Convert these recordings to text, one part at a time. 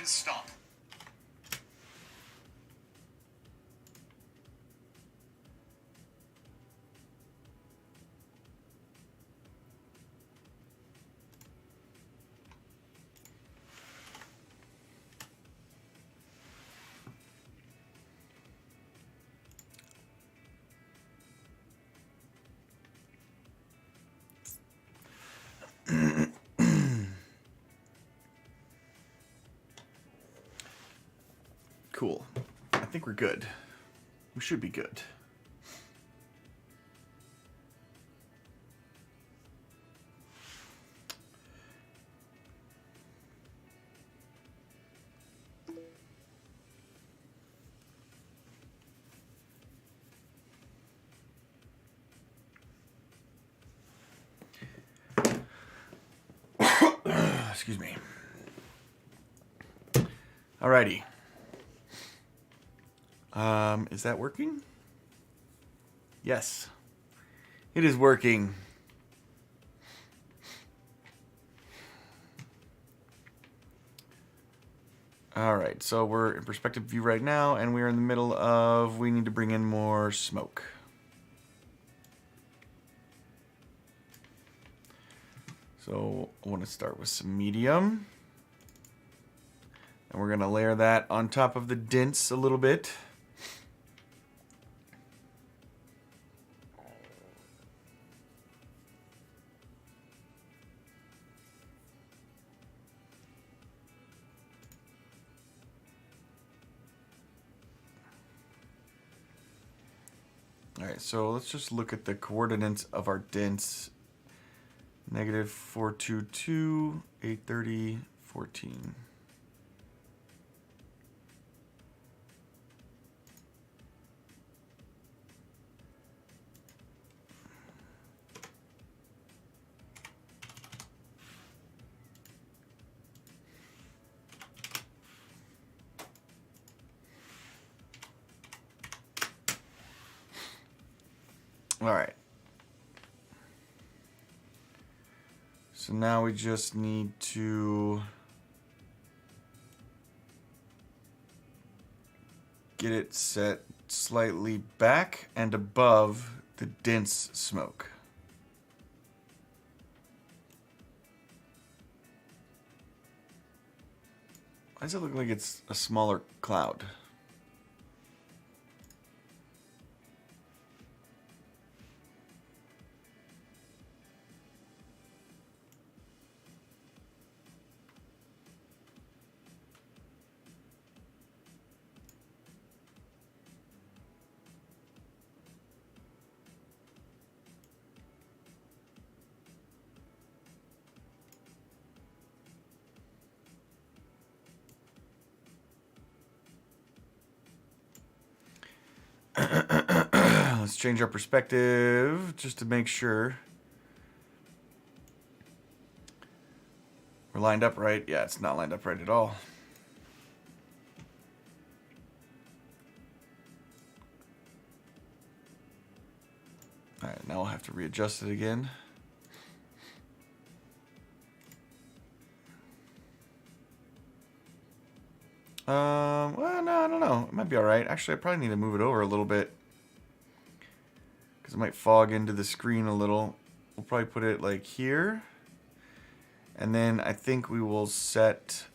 and stop. Cool. I think we're good. We should be good. Excuse me. Alrighty. Is that working? Yes. It is working. Alright, so we're in perspective view right now, and we're in the middle of, we need to bring in more smoke. So I want to start with some medium. And we're going to layer that on top of the dints a little bit. Alright, so let's just look at the coordinates of our dints. Negative 422, 830, 14. Alright. So now we just need to get it set slightly back and above the dense smoke. Why does it look like it's a smaller cloud? Let's change our perspective just to make sure we're lined up right. Yeah, it's not lined up right at all. Alright, now I'll have to readjust it again. Well, no, I don't know. It might be alright. Actually, I probably need to move it over a little bit, because it might fog into the screen a little. We'll probably put it like here. And then I think we will set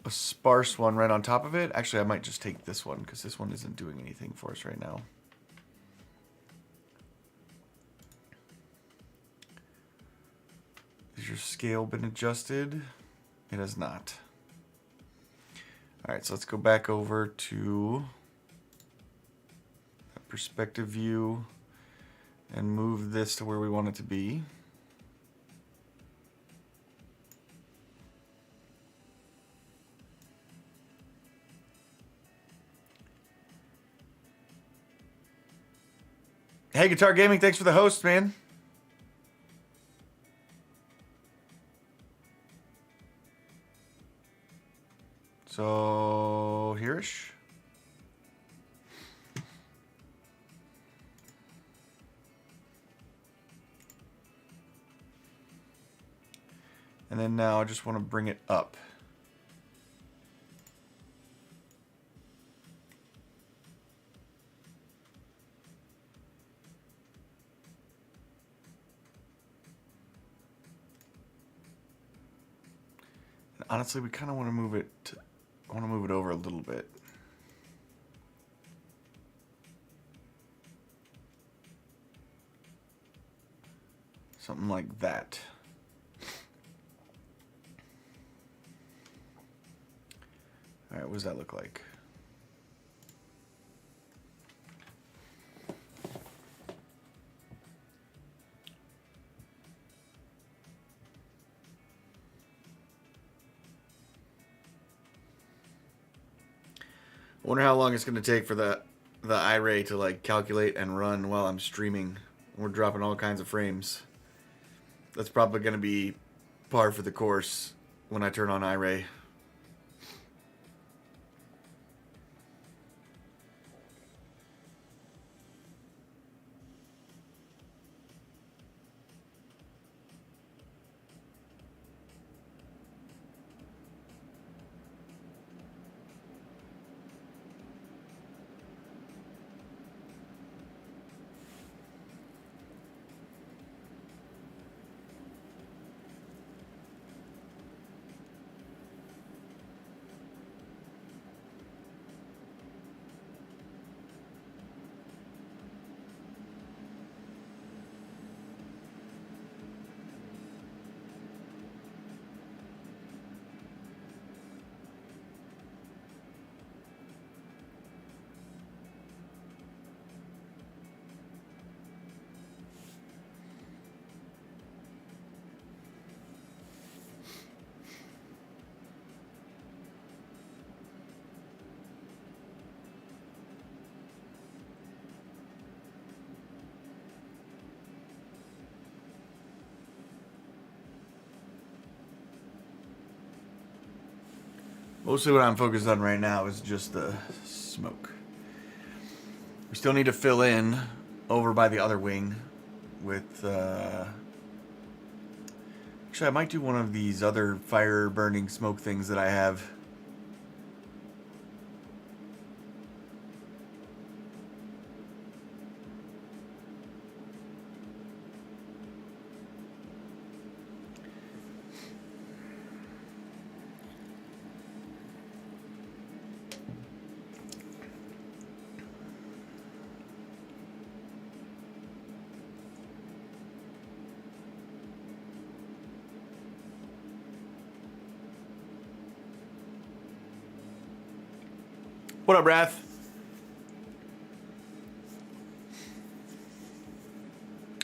a sparse one right on top of it. Actually, I might just take this one, because this one isn't doing anything for us right now. Has your scale been adjusted? It has not. Alright, so let's go back over to that perspective view and move this to where we want it to be. Hey, Guitar Gaming, thanks for the host, man. So, here-ish. And then now I just want to bring it up. And honestly, we kind of want to move it. I want to move it over a little bit. Something like that. All right, what does that look like? I wonder how long it's going to take for the iRay to like calculate and run while I'm streaming. We're dropping all kinds of frames. That's probably going to be par for the course when I turn on iRay. Mostly what I'm focused on right now is just the smoke. We still need to fill in over by the other wing with... Actually, I might do one of these other fire burning smoke things that I have. What up, Wrath?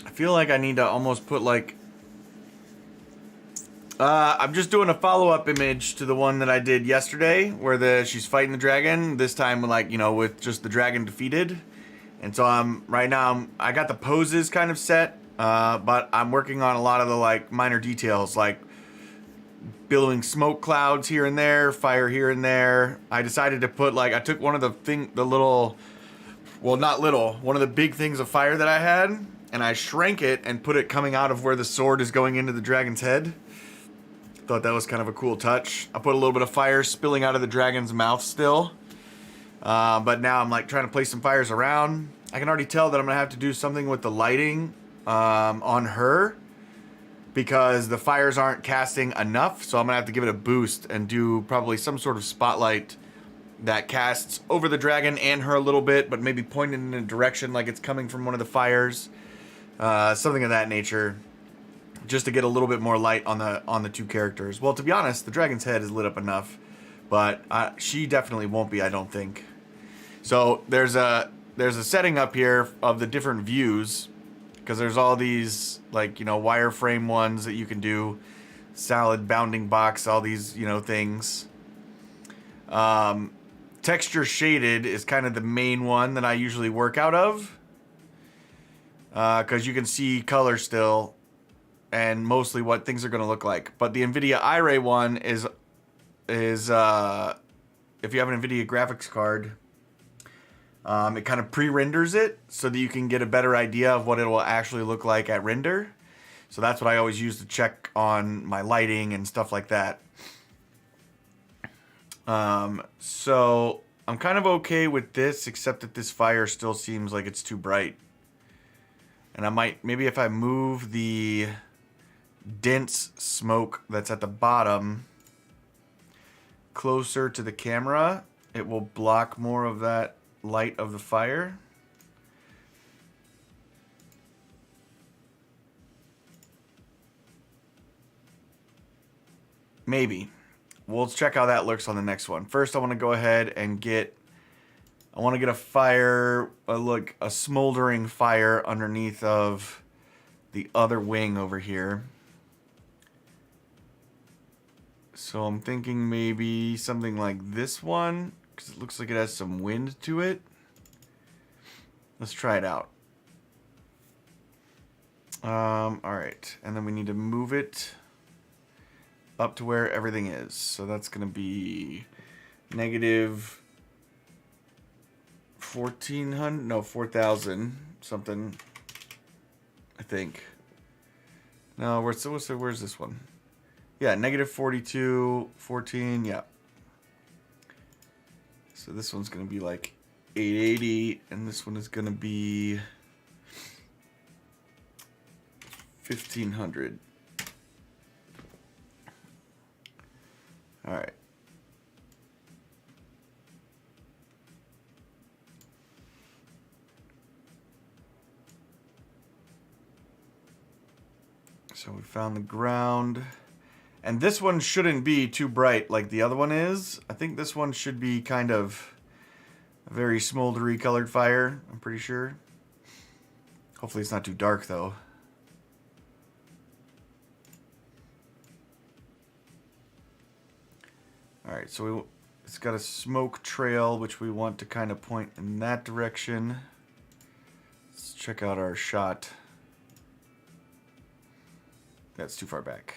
I feel like I need to almost put like... I'm just doing a follow-up image to the one that I did yesterday where she's fighting the dragon. This time, like, you know, with just the dragon defeated. And so right now, I got the poses kind of set, but I'm working on a lot of the like minor details, like billowing smoke clouds here and there, fire here and there. I decided to put like, I took one of one of the big things of fire that I had, and I shrank it and put it coming out of where the sword is going into the dragon's head. Thought that was kind of a cool touch. I put a little bit of fire spilling out of the dragon's mouth still. But now I'm like trying to place some fires around. I can already tell that I'm gonna have to do something with the lighting on her, because the fires aren't casting enough, so I'm gonna have to give it a boost and do probably some sort of spotlight that casts over the dragon and her a little bit, but maybe pointed in a direction like it's coming from one of the fires, something of that nature, just to get a little bit more light on the two characters. Well, to be honest, the dragon's head is lit up enough, but she definitely won't be, I don't think. So there's a setting up here of the different views, because there's all these, like, you know, wireframe ones that you can do, salad bounding box, all these, you know, things. Texture shaded is kind of the main one that I usually work out of, because you can see color still and mostly what things are going to look like. But the NVIDIA iRay one is if you have an NVIDIA graphics card, it kind of pre-renders it so that you can get a better idea of what it will actually look like at render. So that's what I always use to check on my lighting and stuff like that. So I'm kind of okay with this, except that this fire still seems like it's too bright. And I might, maybe if I move the dense smoke that's at the bottom closer to the camera, it will block more of that light of the fire. Maybe. We'll check how that looks on the next one. First, I want to go ahead and get a fire, a smoldering fire underneath of the other wing over here. So I'm thinking maybe something like this one, because it looks like it has some wind to it. Let's try it out. All right, and then we need to move it up to where everything is. So that's going to be negative 1400, no, 4000 something, I think. No, where's this one? Yeah, negative 42, 14, yeah. So this one's going to be like 880, and this one is going to be 1500. All right. So we found the ground. And this one shouldn't be too bright like the other one is. I think this one should be kind of a very smoldery colored fire, I'm pretty sure. Hopefully it's not too dark though. Alright, so it's got a smoke trail which we want to kind of point in that direction. Let's check out our shot. That's too far back.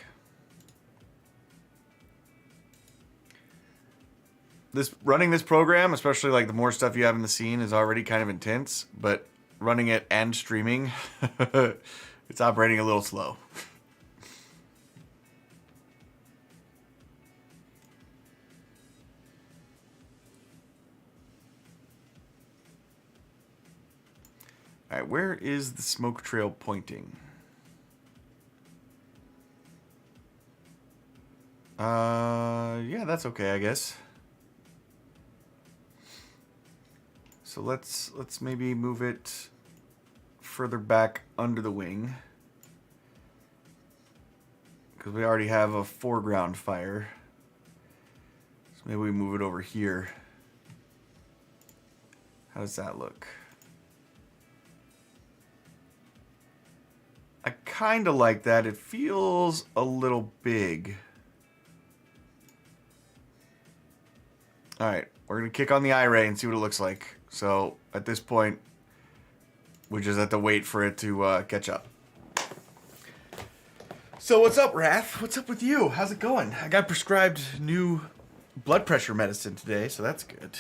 Running this program, especially like the more stuff you have in the scene, is already kind of intense, but running it and streaming, it's operating a little slow. All right, where is the smoke trail pointing? Yeah, that's okay, I guess. So let's maybe move it further back under the wing, because we already have a foreground fire. So maybe we move it over here. How does that look? I kind of like that. It feels a little big. All right, we're gonna kick on the iRay and see what it looks like. So at this point, we just have to wait for it to catch up. So what's up, Wrath? What's up with you? How's it going? I got prescribed new blood pressure medicine today, so that's good.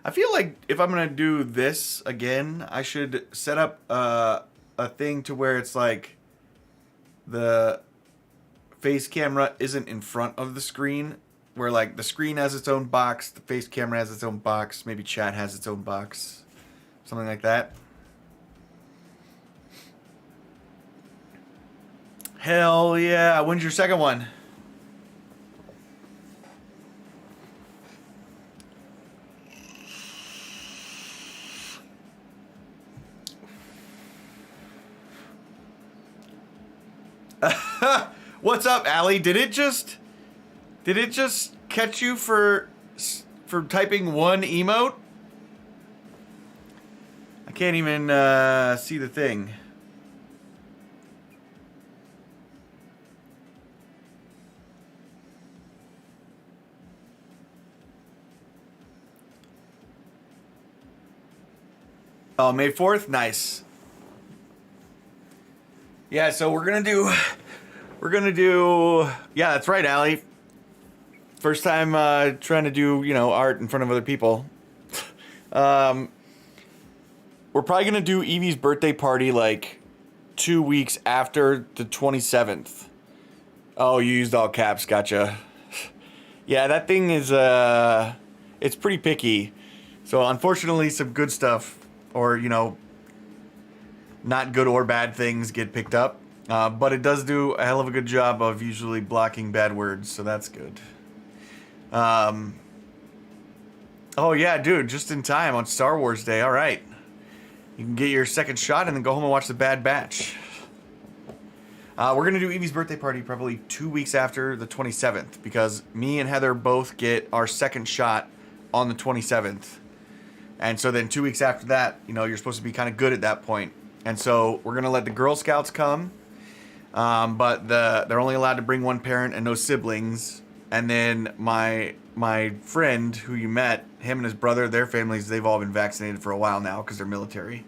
I feel like if I'm going to do this again, I should set up a thing to where it's like the face camera isn't in front of the screen, where like the screen has its own box, the face camera has its own box, maybe chat has its own box, something like that. Hell yeah. When's your second one? What's up, Allie? Did it just catch you for typing one emote? I can't even see the thing. Oh, May 4th? Nice. Yeah, so we're gonna do, yeah, that's right, Allie. First time trying to do, you know, art in front of other people. We're probably going to do Evie's birthday party like 2 weeks after the 27th. Oh, you used all caps. Gotcha. Yeah, that thing is, it's pretty picky. So unfortunately, some good stuff, or, you know, not good or bad things get picked up. But it does do a hell of a good job of usually blocking bad words, so that's good. Oh yeah, dude, just in time on Star Wars Day. All right. You can get your second shot and then go home and watch The Bad Batch. We're going to do Evie's birthday party probably 2 weeks after the 27th, because me and Heather both get our second shot on the 27th. And so then 2 weeks after that, you know, you're supposed to be kind of good at that point. And so we're going to let the Girl Scouts come. But they're only allowed to bring one parent and no siblings. And then my friend who you met, him and his brother, their families, they've all been vaccinated for a while now because they're military.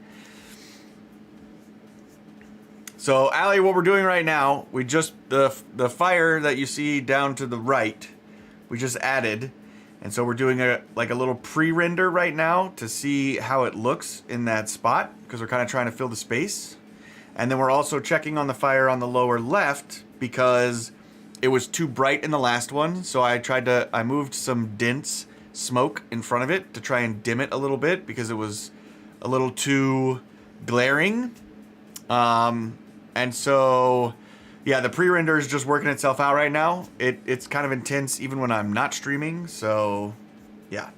So, Allie, what we're doing right now, we just, the fire that you see down to the right, we just added. And so we're doing a little pre-render right now to see how it looks in that spot, because we're kind of trying to fill the space. And then we're also checking on the fire on the lower left because it was too bright in the last one. So I moved some dense smoke in front of it to try and dim it a little bit because it was a little too glaring. And so, yeah, the pre-render is just working itself out right now. It's kind of intense even when I'm not streaming. So, yeah.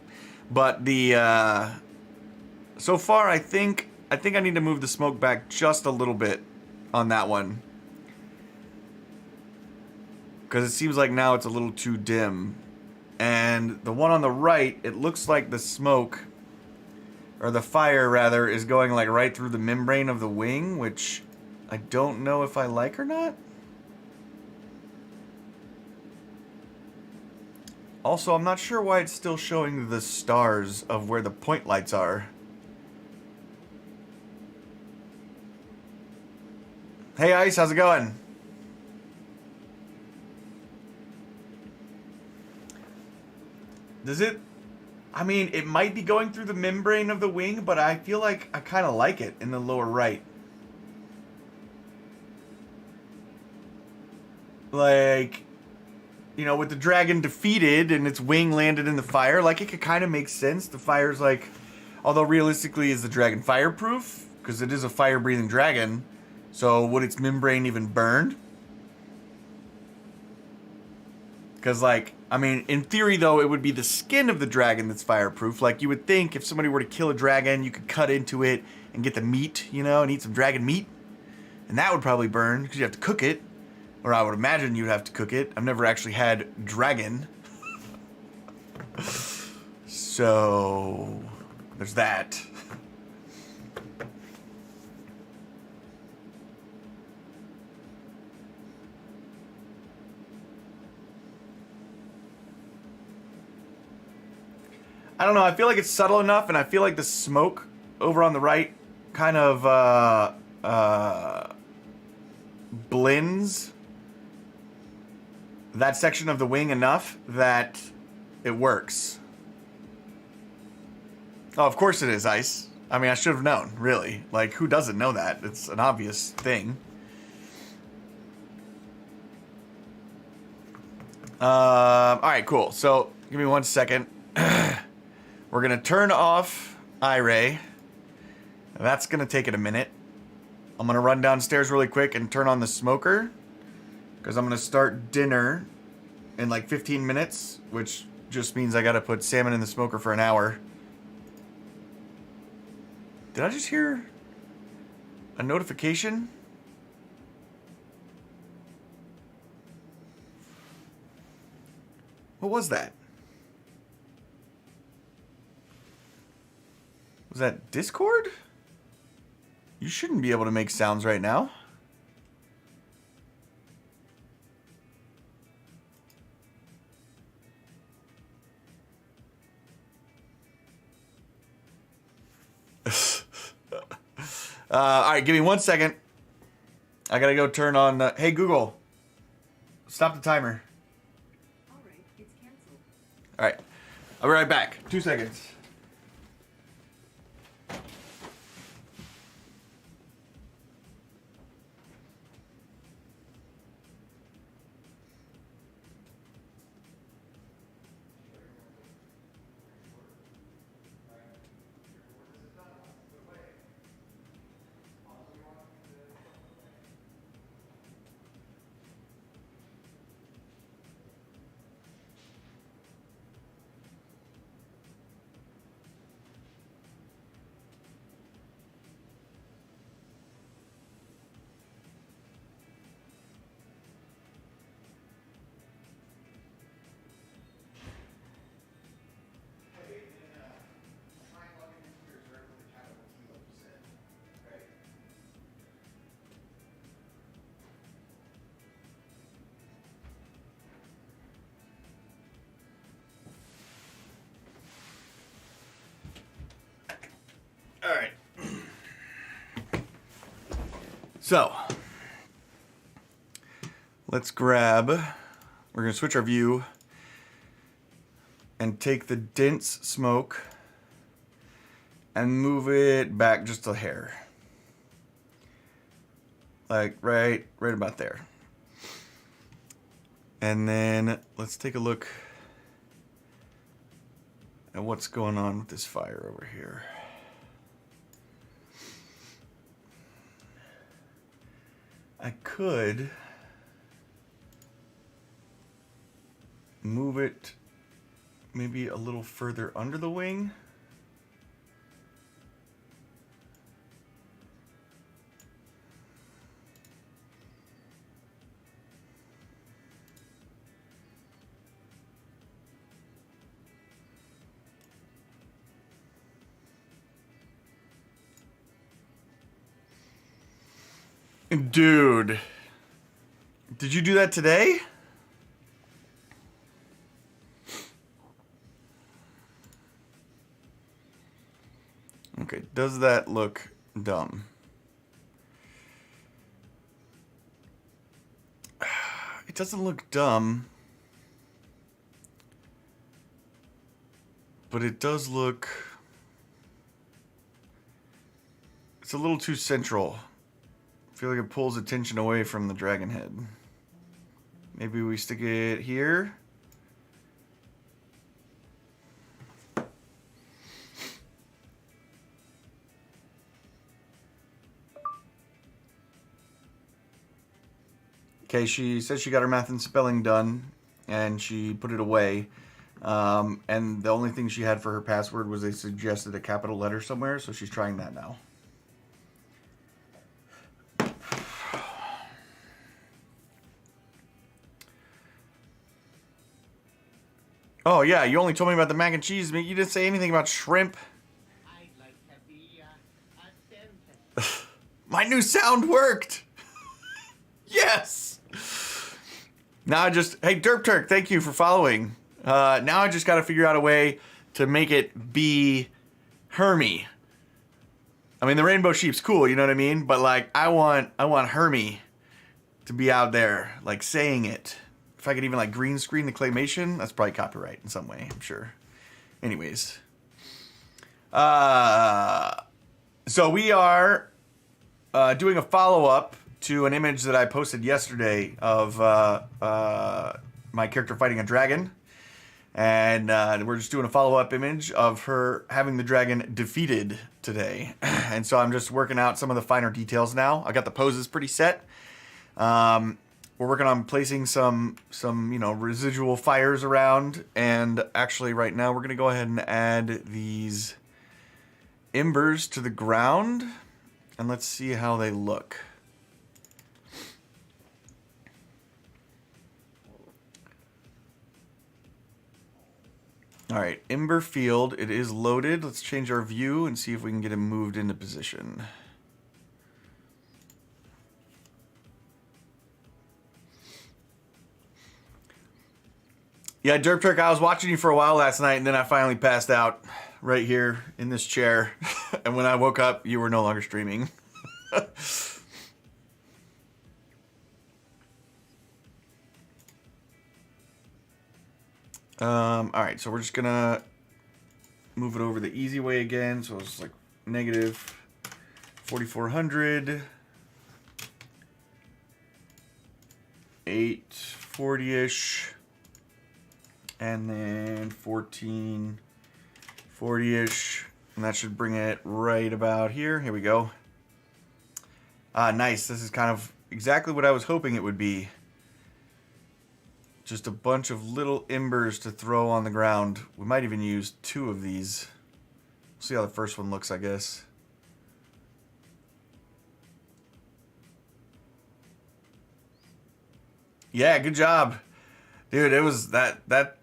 But so far, I think I need to move the smoke back just a little bit on that one. Because it seems like now it's a little too dim. And the one on the right, it looks like the smoke, or the fire rather, is going like right through the membrane of the wing, which I don't know if I like or not. Also, I'm not sure why it's still showing the stars of where the point lights are. Hey Ice, how's it going? Does it... I mean, it might be going through the membrane of the wing, but I feel like I kind of like it in the lower right. Like, you know, with the dragon defeated and its wing landed in the fire, like, it could kind of make sense. The fire's like... Although realistically, is the dragon fireproof? Because it is a fire-breathing dragon. So would its membrane even burn? Because, like, I mean, in theory, though, it would be the skin of the dragon that's fireproof. Like, you would think if somebody were to kill a dragon, you could cut into it and get the meat, you know, and eat some dragon meat. And that would probably burn, because you have to cook it. Or I would imagine you'd have to cook it. I've never actually had dragon. So, there's that. I don't know, I feel like it's subtle enough, and I feel like the smoke over on the right kind of blends that section of the wing enough that it works. Oh, of course it is, Ice. I mean, I should have known, really. Like, who doesn't know that? It's an obvious thing. Alright, cool. So, give me 1 second. We're going to turn off iRay. That's going to take it a minute. I'm going to run downstairs really quick and turn on the smoker, because I'm going to start dinner in like 15 minutes, which just means I got to put salmon in the smoker for an hour. Did I just hear a notification? What was that? Was that Discord? You shouldn't be able to make sounds right now. Alright, give me 1 second. I gotta go turn on... hey, Google. Stop the timer. Alright, it's canceled. I'll be right back. 2 seconds. All right. So, let's grab, we're going to switch our view and take the dense smoke and move it back just a hair. Like right about there. And then let's take a look at what's going on with this fire over here. I could move it maybe a little further under the wing. Dude, did you do that today? Okay, does that look dumb? It doesn't look dumb, but it does look, it's a little too central. I feel like it pulls attention away from the dragon head. Maybe we stick it here. Okay, she said she got her math and spelling done, and she put it away. And the only thing she had for her password was they suggested a capital letter somewhere, so she's trying that now. Oh, yeah, you only told me about the mac and cheese. You didn't say anything about shrimp. I'd like to be a dentist. My new sound worked. Yes. Now I just, hey, Derp Turk, thank you for following. Now I just got to figure out a way to make it be Hermie. I mean, the rainbow sheep's cool, you know what I mean? But like, I want Hermie to be out there, like saying it. If I could even like green screen the claymation, that's probably copyright in some way, I'm sure. Anyways. So we are doing a follow-up to an image that I posted yesterday of my character fighting a dragon. And we're just doing a follow-up image of her having the dragon defeated today. And so I'm just working out some of the finer details now. I got the poses pretty set. We're working on placing some residual fires around, and actually right now we're going to go ahead and add these embers to the ground, and let's see how they look. All right, ember field, it is loaded. Let's change our view and see if we can get it moved into position. Yeah, Derp Turk, I was watching you for a while last night, and then I finally passed out right here in this chair. And when I woke up, you were no longer streaming. All right, so we're just gonna move it over the easy way again. So it's like negative 4,400. 840-ish. And then 1440-ish. And that should bring it right about here. Here we go. Nice. This is kind of exactly what I was hoping it would be. Just a bunch of little embers to throw on the ground. We might even use 2 of these. See how the first one looks, I guess. Yeah, good job. Dude, it was that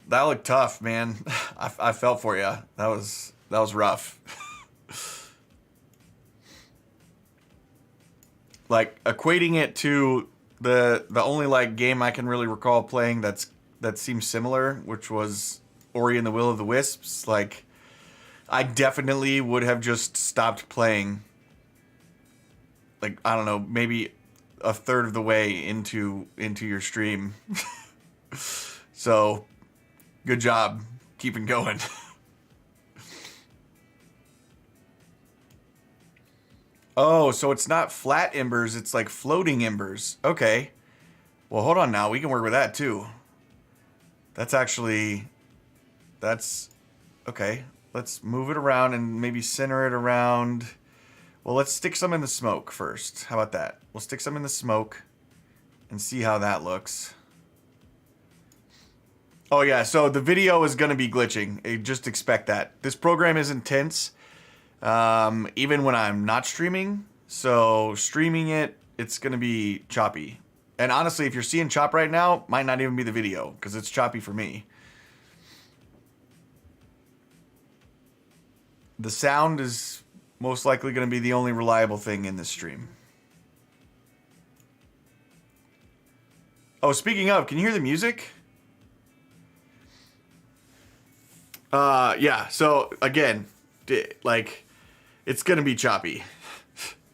looked tough, man. I felt for you. That was rough. Like equating it to the only like game I can really recall playing that seems similar, which was Ori and the Will of the Wisps. Like, I definitely would have just stopped playing. Like, I don't know, maybe a third of the way into your stream. So, good job keeping going. Oh, so it's not flat embers, it's like floating embers. Okay. Well, hold on now. We can work with that too. That's okay. Let's move it around and maybe center it around. Well, let's stick some in the smoke first. How about that? We'll stick some in the smoke and see how that looks. Oh yeah, so the video is going to be glitching. Just expect that. This program is intense. Even when I'm not streaming. So streaming it's going to be choppy. And honestly, if you're seeing chop right now, might not even be the video because it's choppy for me. The sound is most likely going to be the only reliable thing in this stream. Oh, speaking of, can you hear the music? Yeah, so again, like, it's gonna be choppy.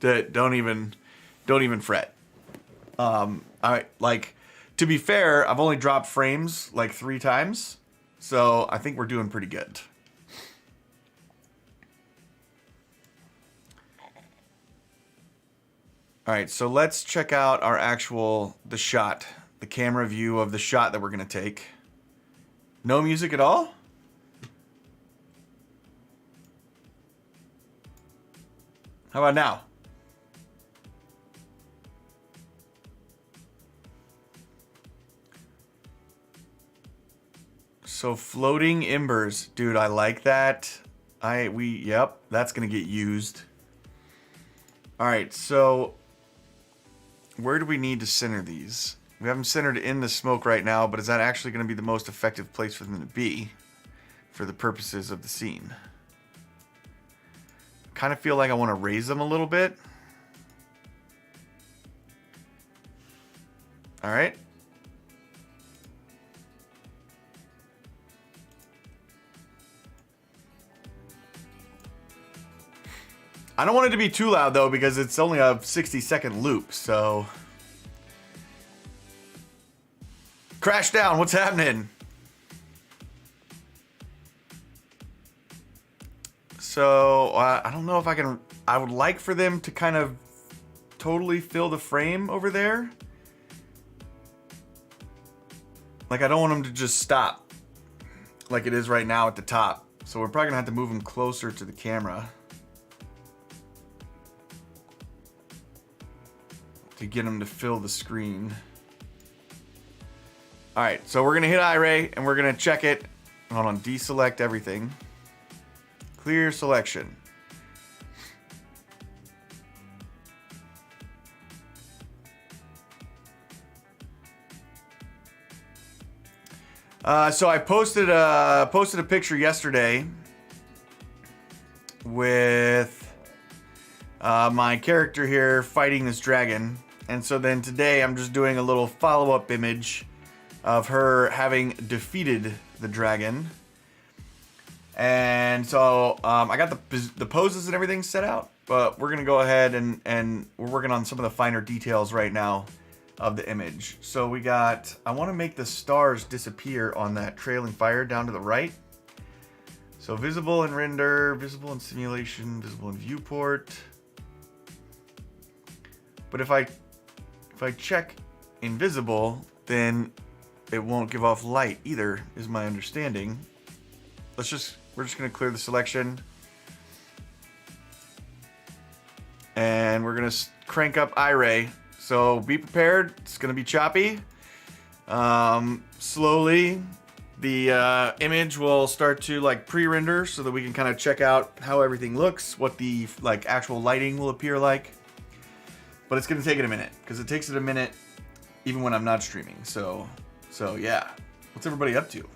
Don't even fret. Like, to be fair, I've only dropped frames like 3 times, so I think we're doing pretty good. All right, so let's check out our the shot, the camera view of the shot that we're gonna take. No music at all? How about now? So floating embers, dude, I like that. Yep, that's gonna get used. All right, so where do we need to center these? We have them centered in the smoke right now, but is that actually gonna be the most effective place for them to be for the purposes of the scene? Kind of feel like I want to raise them a little bit. All right. I don't want it to be too loud though because it's only a 60-second loop, so. Crash down, what's happening? So, I don't know if I can... I would like for them to kind of totally fill the frame over there. Like, I don't want them to just stop like it is right now at the top. So we're probably going to have to move them closer to the camera to get them to fill the screen. All right, so we're going to hit iRay and we're going to check it. Hold on, deselect everything. Clear selection. So I posted a picture yesterday with my character here fighting this dragon, and so then today I'm just doing a little follow-up image of her having defeated the dragon. And so I got the poses and everything set out, but we're gonna go ahead and we're working on some of the finer details right now of the image. So I want to make the stars disappear on that trailing fire down to the right. So visible in render, visible in simulation, visible in viewport. But if I check invisible, then it won't give off light either, is my understanding. We're just gonna clear the selection. And we're gonna crank up iRay. So be prepared, it's gonna be choppy. Slowly, the image will start to like pre-render so that we can kind of check out how everything looks, what the like actual lighting will appear like. But it's gonna take it a minute, because it takes it a minute even when I'm not streaming. So yeah. What's everybody up to?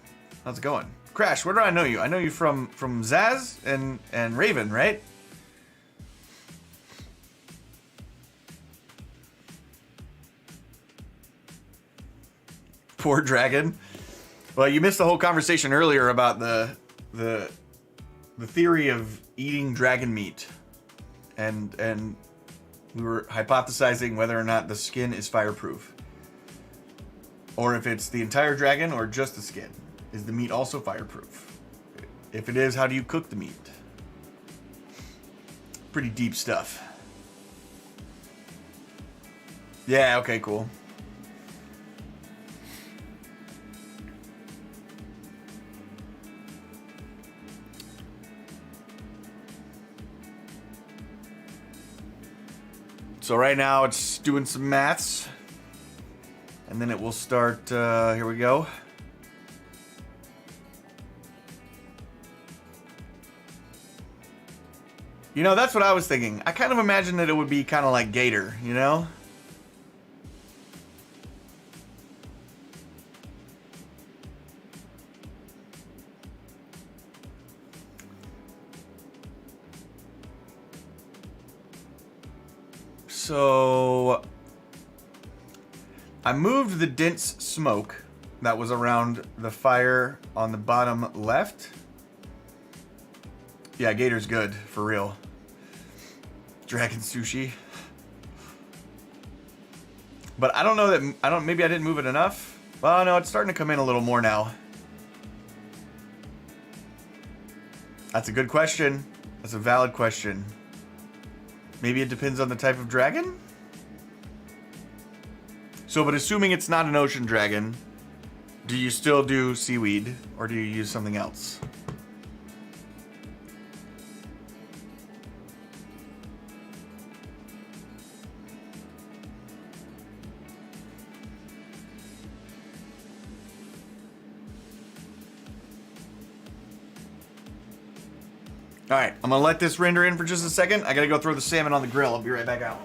How's it going? Crash, where do I know you? I know you from Zaz and Raven, right? Poor dragon. Well, you missed the whole conversation earlier about the theory of eating dragon meat, and we were hypothesizing whether or not the skin is fireproof, or if it's the entire dragon or just the skin. Is the meat also fireproof? If it is, how do you cook the meat? Pretty deep stuff. Yeah. Okay. Cool. So right now it's doing some maths, and then it will start, here we go. You know, that's what I was thinking. I kind of imagined that it would be kind of like Gator, you know? So I moved the dense smoke that was around the fire on the bottom left. Yeah, Gator's good, for real. Dragon sushi. But I don't know that, maybe I didn't move it enough. Well, no, it's starting to come in a little more now. That's a good question. That's a valid question. Maybe it depends on the type of dragon? So, but assuming it's not an ocean dragon, do you still do seaweed, or do you use something else? All right, I'm gonna let this render in for just a second. I gotta go throw the salmon on the grill. I'll be right back out.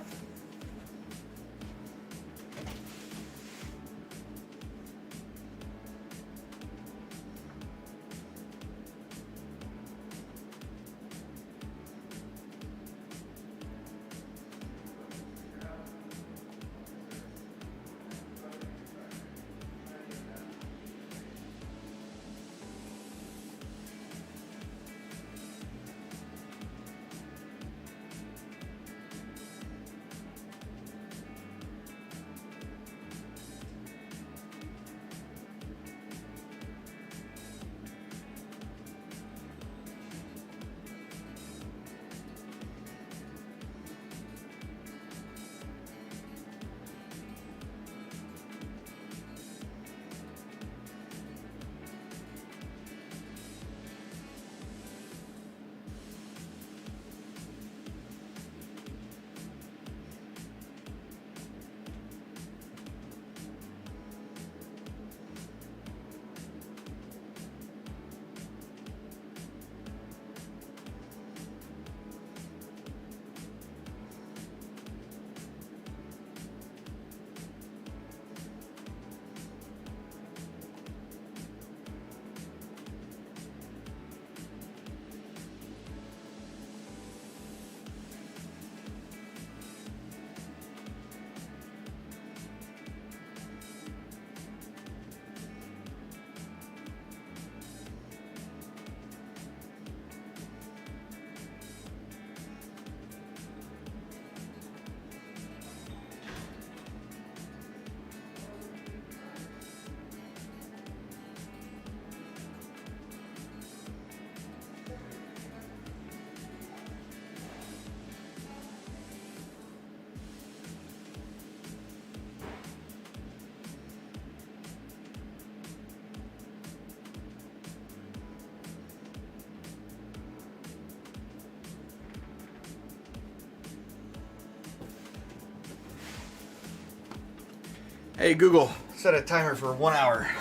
Hey Google, set a timer for 1 hour.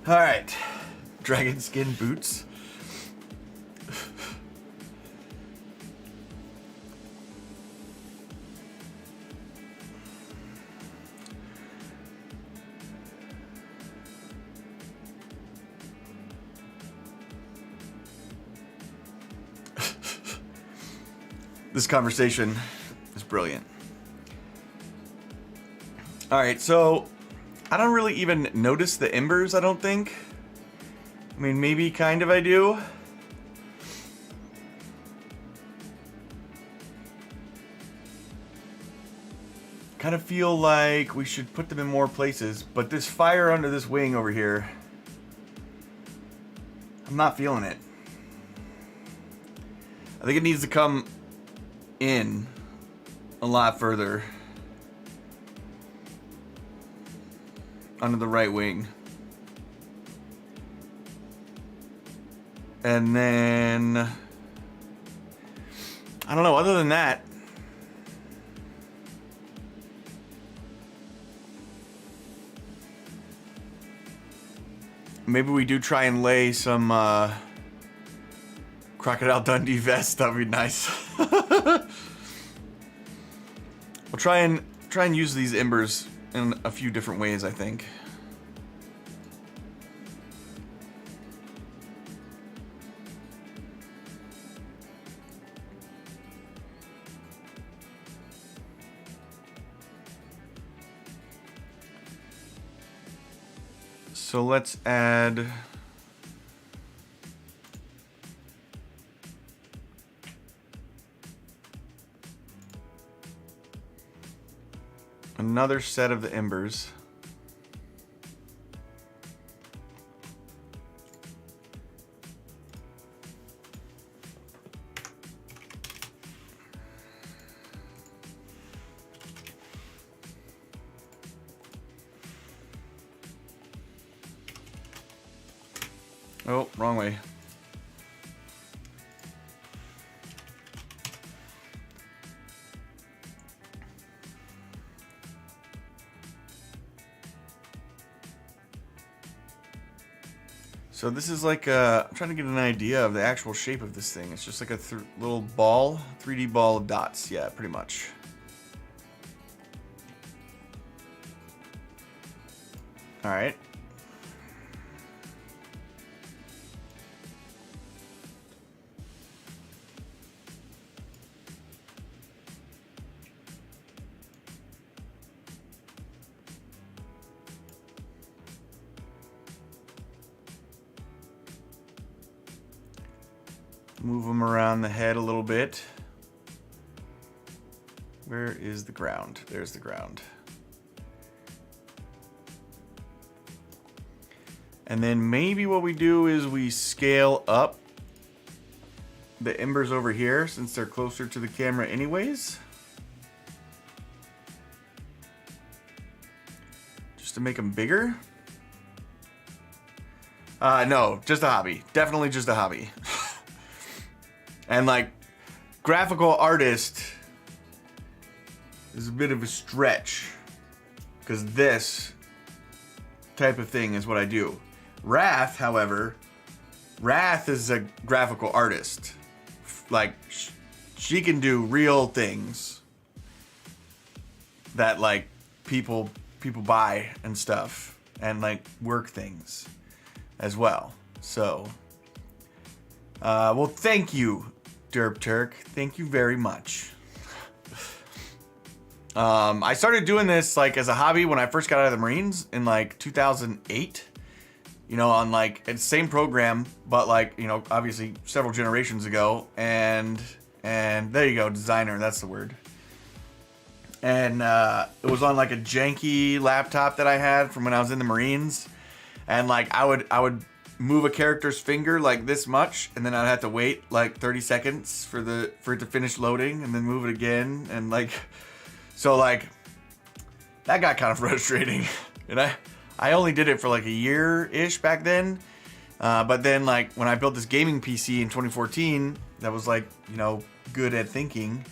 Alright. Dragon skin boots. This conversation is brilliant. All right, so I don't really even notice the embers, I don't think. I mean, maybe kind of I do. Kind of feel like we should put them in more places, but this fire under this wing over here, I'm not feeling it. I think it needs to come in a lot further under the right wing. And then I don't know, other than that, maybe we do try and lay some Crocodile Dundee vest. That would be nice. We'll try and use these embers in a few different ways, I think. So let's add another set of the embers. Oh, wrong way. So this is like I'm trying to get an idea of the actual shape of this thing. It's just like a little ball, 3D ball of dots. Yeah, pretty much. All right. Move them around the head a little bit. Where is the ground? There's the ground. And then maybe what we do is we scale up the embers over here since they're closer to the camera anyways. Just to make them bigger. No, just a hobby. Definitely just a hobby. And like, graphical artist is a bit of a stretch because this type of thing is what I do. Wrath, however, Wrath is a graphical artist. Like, she can do real things that like people buy and stuff, and like work things as well. So, well, thank you, Derp Turk. Thank you very much. I started doing this like as a hobby when I first got out of the Marines in like 2008. You know, on like it's the same program, but like, you know, obviously several generations ago. And there you go, designer. That's the word. And it was on like a janky laptop that I had from when I was in the Marines. And like I would move a character's finger like this much, and then I'd have to wait like 30 seconds for it to finish loading, and then move it again, and like, so like that got kind of frustrating. And I only did it for like a year-ish back then, but then like when I built this gaming PC in 2014 that was like, you know, good at thinking,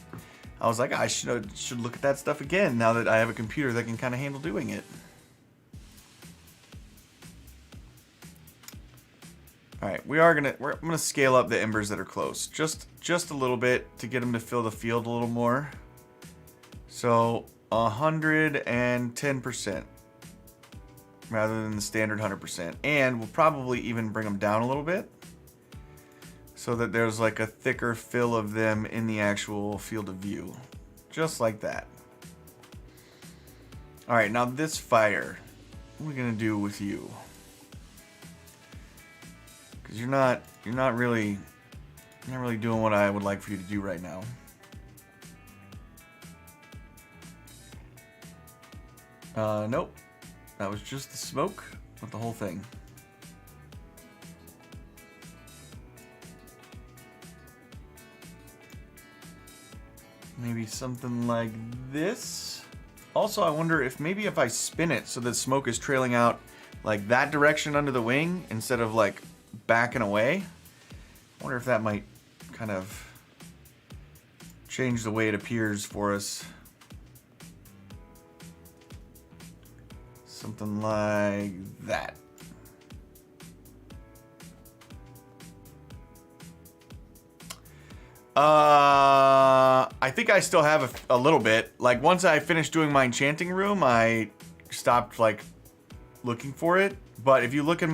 I was like, I should look at that stuff again now that I have a computer that can kind of handle doing it. All right, I'm gonna scale up the embers that are close, just a little bit to get them to fill the field a little more. So 110% rather than the standard 100%, and we'll probably even bring them down a little bit so that there's like a thicker fill of them in the actual field of view, just like that. All right, now this fire, what are we gonna do with you? Because you're not really doing what I would like for you to do right now. Nope. That was just the smoke, not the whole thing. Maybe something like this. Also, I wonder if maybe if I spin it so that smoke is trailing out like that direction under the wing instead of like backing away. I wonder if that might kind of change the way it appears for us. Something like that. I think I still have a little bit. Like once I finished doing my enchanting room, I stopped like looking for it. But if you look in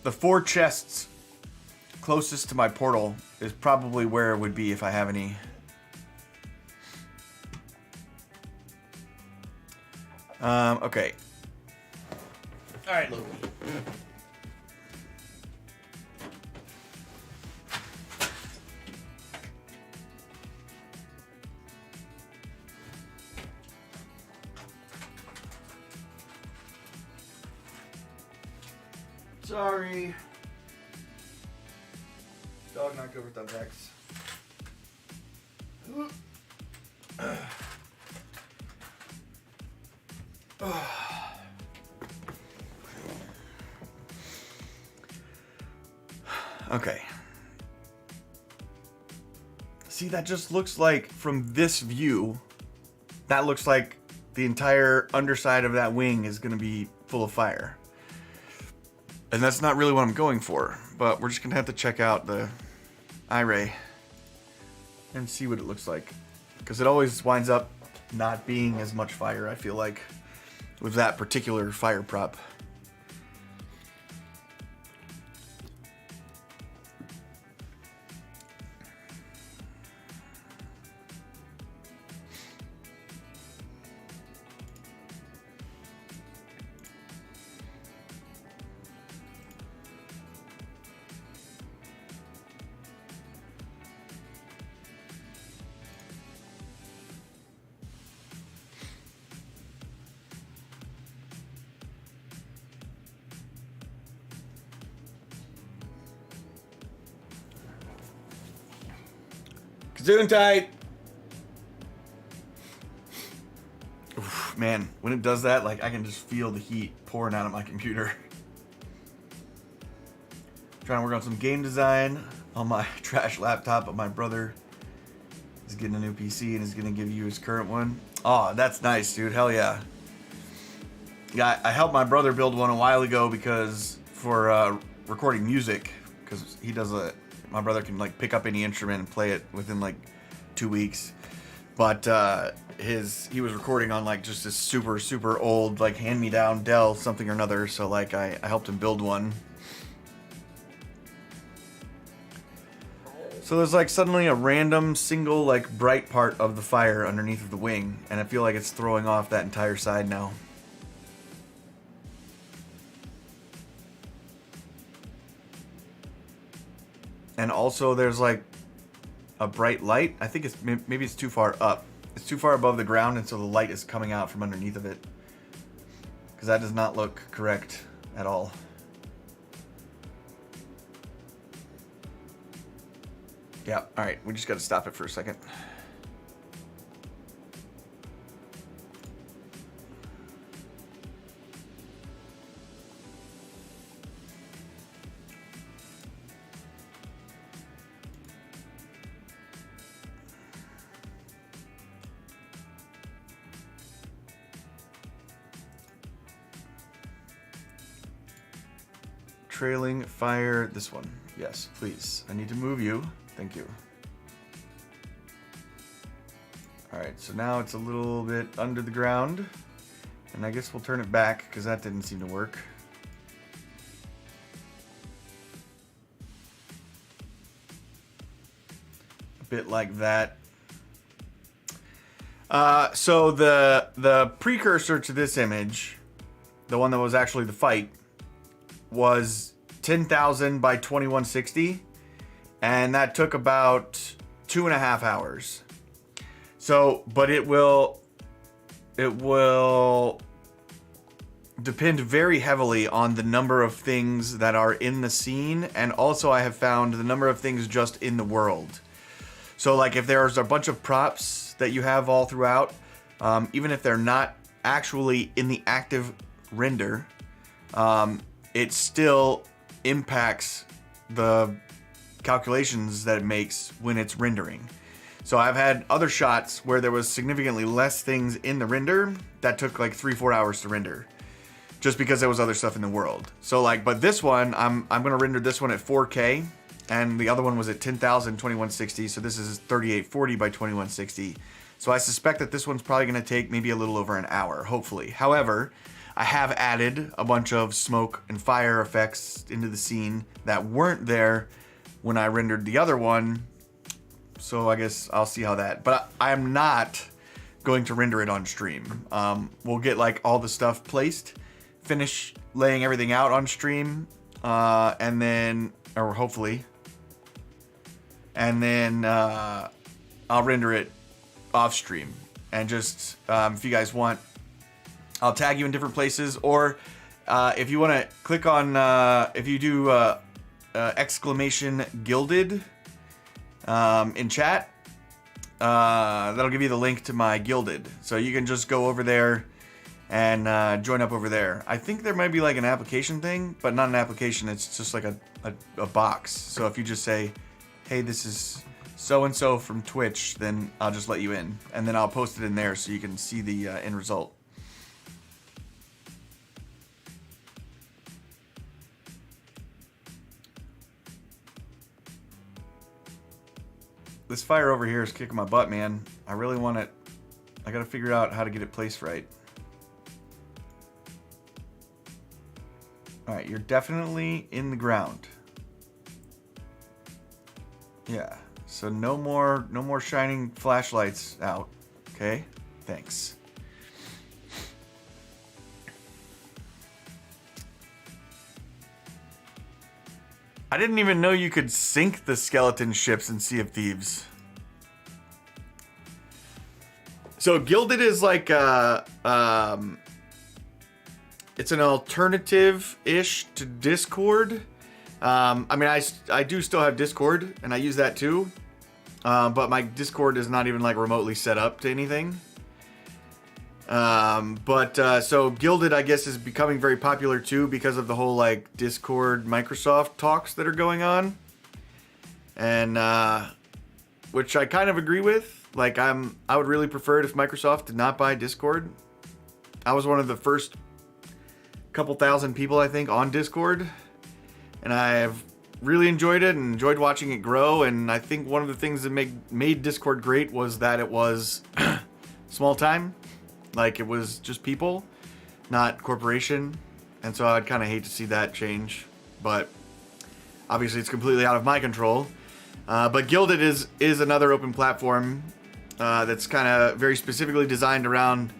the 4 chests closest to my portal is probably where it would be if I have any. Okay. All right, Loki. Sorry. Dog knocked over thumbtacks. Okay. See, that just looks like, from this view, that looks like the entire underside of that wing is going to be full of fire. And that's not really what I'm going for, but we're just going to have to check out the iRay and see what it looks like. Because it always winds up not being as much fire, I feel like, with that particular fire prop. Zoom tight. Oof, man, when it does that, like I can just feel the heat pouring out of my computer. Trying to work on some game design on my trash laptop, but my brother is getting a new PC and is gonna give you his current one. Oh, that's nice, dude. Hell yeah. Yeah, I helped my brother build one a while ago because for recording music, because my brother can like pick up any instrument and play it within like 2 weeks. But he was recording on like just this super old like hand-me-down Dell something or another, so like I helped him build one. So there's like suddenly a random single like bright part of the fire underneath of the wing, and I feel like it's throwing off that entire side now. And also there's like a bright light. I think maybe it's too far up. It's too far above the ground, and so the light is coming out from underneath of it. Because that does not look correct at all. Yeah, alright, we just got to stop it for a second. trailing fire. This one. Yes, please. I need to move you. Thank you. Alright, so now it's a little bit under the ground. And I guess we'll turn it back because that didn't seem to work. A bit like that. So the precursor to this image, the one that was actually the fight, was 10,000 by 2160, and that took about 2.5 hours. So, but it will depend very heavily on the number of things that are in the scene, and also I have found the number of things just in the world. So like if there's a bunch of props that you have all throughout, even if they're not actually in the active render, it still impacts the calculations that it makes when it's rendering. So I've had other shots where there was significantly less things in the render that took like 3-4 hours to render, just because there was other stuff in the world. So like, but this one, I'm gonna render this one at 4K, and the other one was at 10,000 2160. So this is 3840 by 2160. So I suspect that this one's probably gonna take maybe a little over an hour, hopefully. However, I have added a bunch of smoke and fire effects into the scene that weren't there when I rendered the other one. So I guess I'll see how that, but I am not going to render it on stream. We'll get like all the stuff placed, finish laying everything out on stream, and then, or hopefully, and then I'll render it off stream. And just, if you guys want, I'll tag you in different places, or if you want to click on, if you do exclamation Guilded in chat, that'll give you the link to my Guilded. So you can just go over there and join up over there. I think there might be like an application thing, but not an application. It's just like a box. So if you just say, hey, this is so-and-so from Twitch, then I'll just let you in. And then I'll post it in there so you can see the end result. This fire over here is kicking my butt, man. I really want it. I gotta figure out how to get it placed right. Alright, you're definitely in the ground. Yeah. So no more shining flashlights out. Okay? Thanks. I didn't even know you could sink the skeleton ships in Sea of Thieves. So Guilded is like it's an alternative-ish to Discord. I mean, I do still have Discord, and I use that too. But my Discord is not even like remotely set up to anything. So Guilded, I guess, is becoming very popular too because of the whole like Discord Microsoft talks that are going on, and which I kind of agree with. Like I would really prefer it if Microsoft did not buy Discord. I was one of the first couple thousand people, I think, on Discord, and I've really enjoyed it and enjoyed watching it grow. And I think one of the things that made Discord great was that it was small time. Like, it was just people, not corporation. And so I'd kind of hate to see that change. But obviously it's completely out of my control. But Guilded is another open platform that's kind of very specifically designed around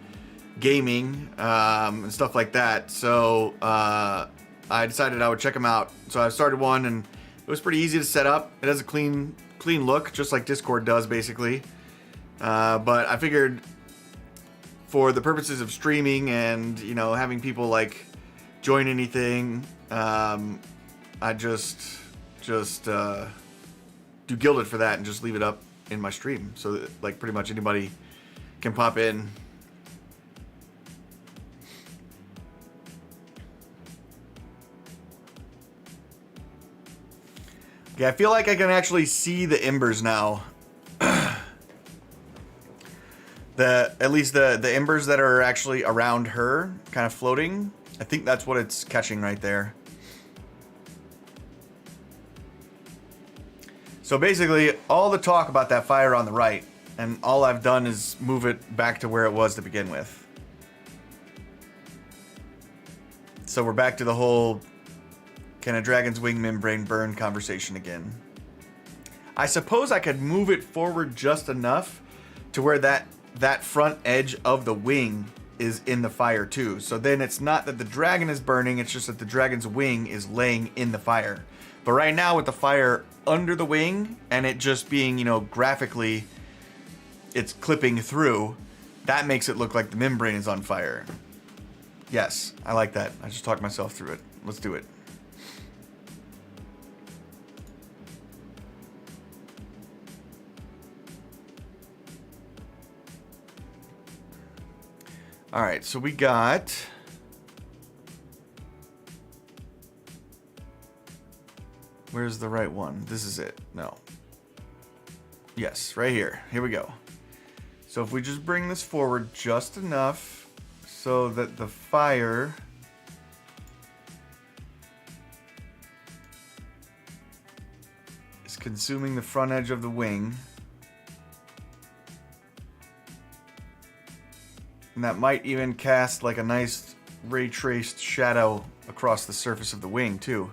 gaming and stuff like that. So I decided I would check them out. So I started one, and it was pretty easy to set up. It has a clean look, just like Discord does, basically. But I figured, for the purposes of streaming and, you know, having people like join anything, I just do Guilded for that and just leave it up in my stream so that like pretty much anybody can pop in. Okay, I feel like I can actually see the embers now. At least the embers that are actually around her, kind of floating. I think that's what it's catching right there. So basically, all the talk about that fire on the right, and all I've done is move it back to where it was to begin with. So we're back to the whole, can a dragon's wing membrane burn conversation again. I suppose I could move it forward just enough to where that front edge of the wing is in the fire too. So then it's not that the dragon is burning, it's just that the dragon's wing is laying in the fire. But right now with the fire under the wing and it just being, you know, graphically, it's clipping through, that makes it look like the membrane is on fire. Yes, I like that. I just talked myself through it. Let's do it. All right, so we got... Where's the right one? This is it. No. Yes, right here. Here we go. So if we just bring this forward just enough so that the fire... is consuming the front edge of the wing. And that might even cast like a nice ray traced shadow across the surface of the wing too.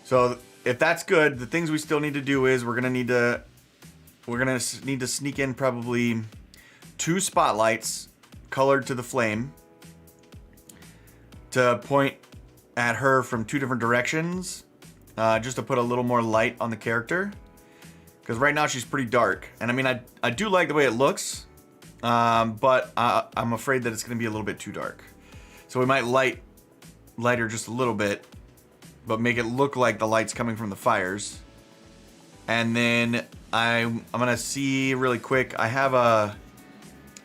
So if that's good, the things we still need to do is we're gonna need to sneak in probably 2 spotlights colored to the flame to point at her from 2 different directions, just to put a little more light on the character. Because right now she's pretty dark, and I mean I do like the way it looks, but I'm afraid that it's going to be a little bit too dark. So we might light her just a little bit, but make it look like the light's coming from the fires. And then I'm gonna see really quick. I have an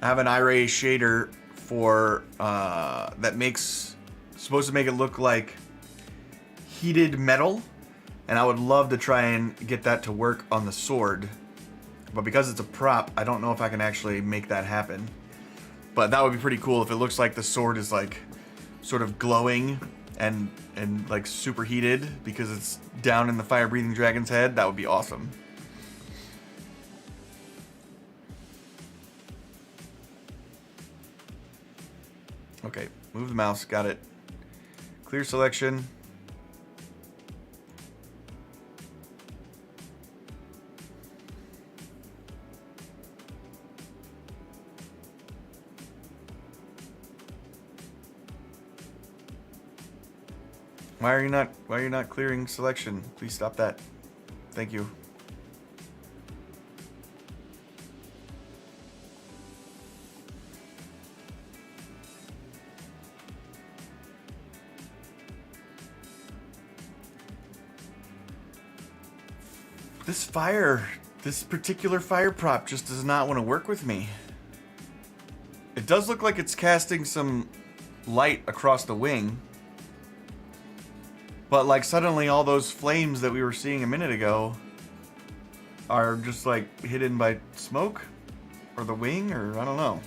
Iray shader for that supposed to make it look like heated metal, and I would love to try and get that to work on the sword, but because it's a prop, I don't know if I can actually make that happen. But that would be pretty cool if it looks like the sword is like sort of glowing and like super heated because it's down in the fire breathing dragon's head. That would be awesome. Okay, move the mouse, got it. Clear selection. Why are you not clearing selection? Please stop that. Thank you. This particular fire prop just does not want to work with me. It does look like it's casting some light across the wing, but like suddenly all those flames that we were seeing a minute ago are just like hidden by smoke or the wing, or I don't know.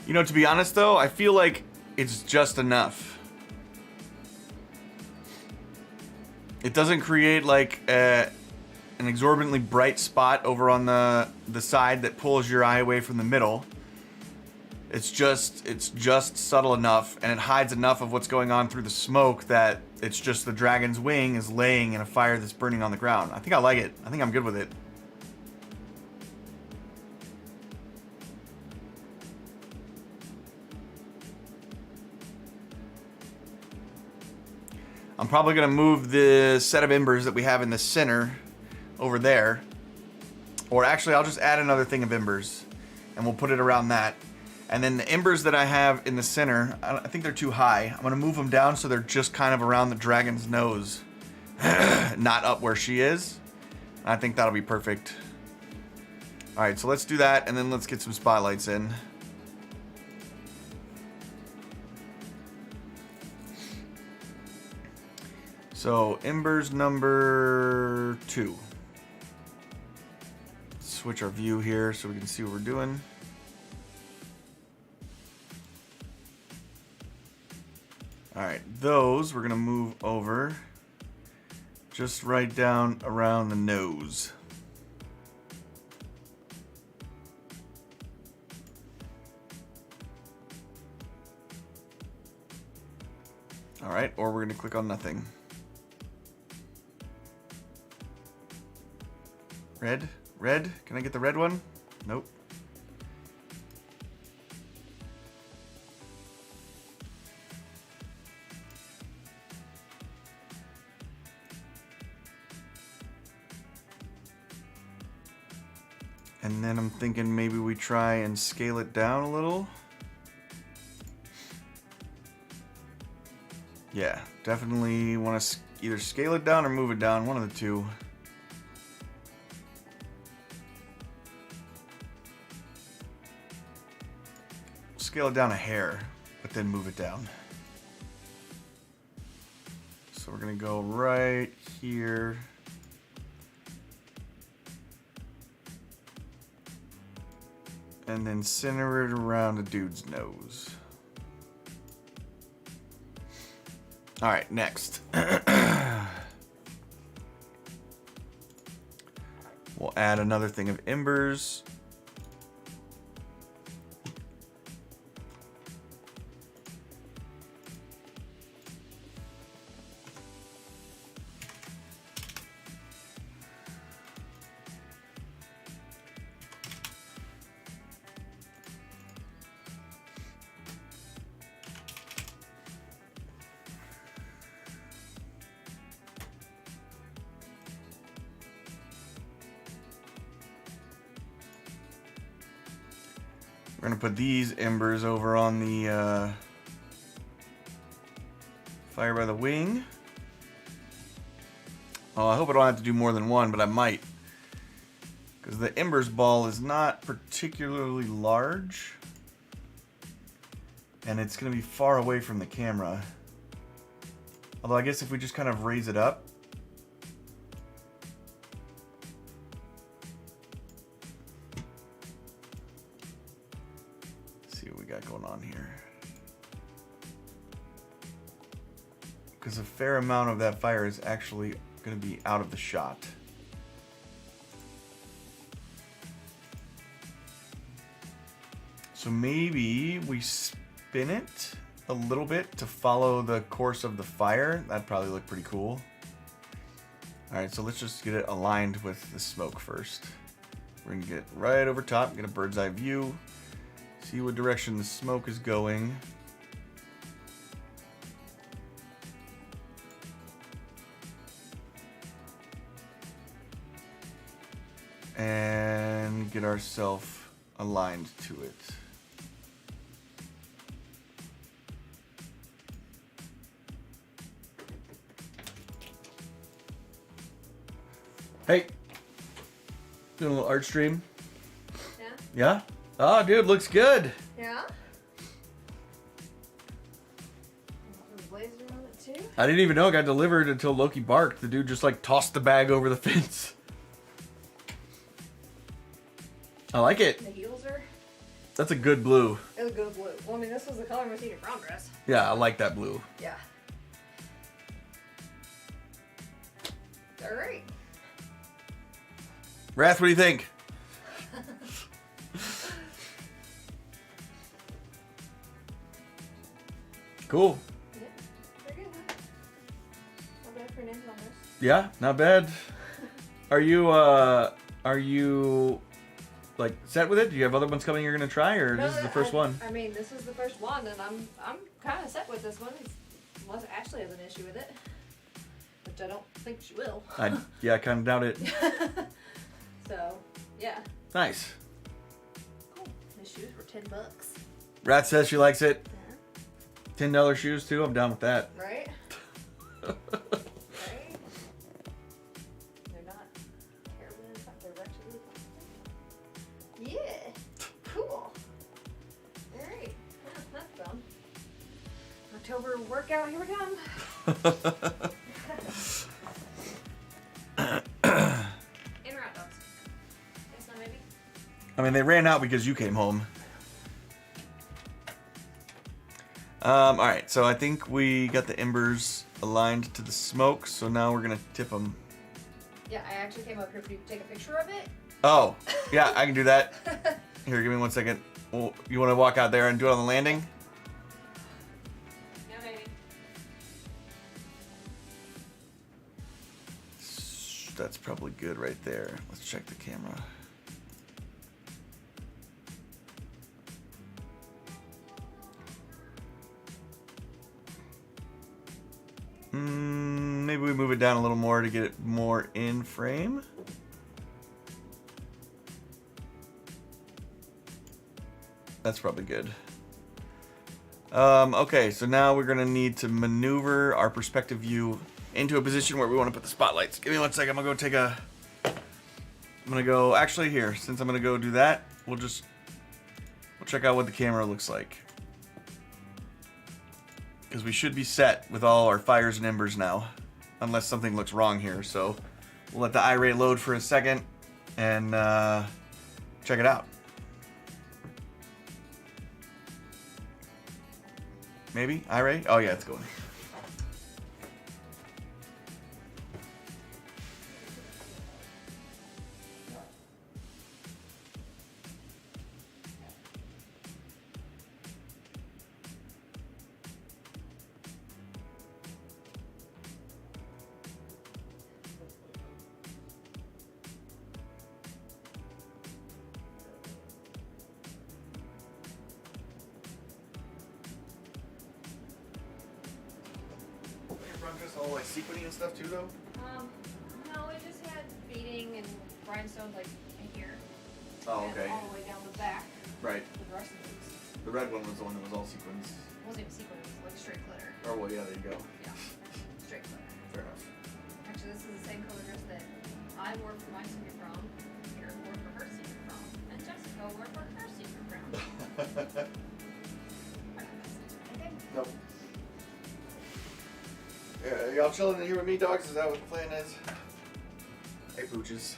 You know, to be honest though, I feel like it's just enough. It doesn't create like an exorbitantly bright spot over on the side that pulls your eye away from the middle. It's just subtle enough, and it hides enough of what's going on through the smoke that it's just the dragon's wing is laying in a fire that's burning on the ground. I think I like it. I think I'm good with it. I'm probably going to move the set of embers that we have in the center over there. Or actually, I'll just add another thing of embers, and we'll put it around that. And then the embers that I have in the center, I think they're too high. I'm going to move them down so they're just kind of around the dragon's nose, not up where she is. I think that'll be perfect. All right, so let's do that, and then let's get some spotlights in. So, embers number 2. Switch our view here so we can see what we're doing. Alright, those we're going to move over just right down around the nose. Alright, or we're going to click on nothing. Red? Red? Can I get the red one? Nope. And then I'm thinking maybe we try and scale it down a little. Yeah, definitely want to either scale it down or move it down, one of the two. Scale it down a hair, but then move it down. So we're gonna go right here. And then center it around the dude's nose. All right, next. We'll add another thing of embers. We're gonna put these embers over on the fire by the wing. Oh, I hope I don't have to do more than one, but I might. Because the embers ball is not particularly large. And it's gonna be far away from the camera. Although I guess if we just kind of raise it up. Going on here, because a fair amount of that fire is actually going to be out of the shot. So maybe we spin it a little bit to follow the course of the fire. That'd probably look pretty cool. All right, so let's just get it aligned with the smoke first. We're gonna get it right over top, get a bird's eye view. See what direction the smoke is going. And get ourselves aligned to it. Hey, doing a little art stream? Yeah? Yeah? Oh, dude, looks good. Yeah? Blazer on it too? I didn't even know it got delivered until Loki barked. The dude just like tossed the bag over the fence. I like it. The heels are... That's a good blue. It was good blue. Well, I mean, this was the color we seen in prom dress. Yeah, I like that blue. Yeah. Alright. Wrath, what do you think? Cool. Yeah, pretty good, huh? Not bad for an infant almost. Yeah, not bad. Are you like set with it? Do you have other ones coming you're gonna try, or this is the first one? I mean, this is the first one, and I'm kind of set with this one, unless Ashley has an issue with it, which I don't think she will. I kind of doubt it. So, yeah. Nice. Cool. The shoes were $10. Rat says she likes it. Yeah. $10 shoes too. I'm down with that. Right? Right? They're not terribly inside. They're actually really fun. Yeah. Cool. Alright. Yeah, that's fun. October workout, here we come. In rat dogs. Guess not, maybe? I mean, they ran out because you came home. All right, so I think we got the embers aligned to the smoke, so now we're gonna tip them. Yeah, I actually came up here for you to take a picture of it. Oh, yeah, I can do that. Here, give me 1 second. Well, you want to walk out there and do it on the landing? Yeah, maybe. That's probably good right there. Let's check the camera. Maybe we move it down a little more to get it more in frame. That's probably good. Okay, so now we're gonna need to maneuver our perspective view into a position where we want to put the spotlights. Give me 1 second. I'm gonna go actually here. Since I'm gonna go do that, we'll check out what the camera looks like. Because we should be set with all our fires and embers now, unless something looks wrong here. So we'll let the iRay load for a second and check it out. Maybe iRay? Oh yeah, it's going. Just all like sequencing and stuff too, though. No, we just had beading and rhinestones like in here. Oh, And okay. all the way down the back. Right. With the rest of it The red one was the one that was all sequins. wasn't even sequin, it was like straight glitter. Oh well, yeah, there you go. Yeah. Straight glitter. Fair enough. Actually, this is the same color dress that I wore for my senior prom, Karen wore for her senior prom, and Jessica wore for her senior prom. Okay. Nope. Yeah, y'all chilling in here with me, dogs? Is that what the plan is? Hey, pooches.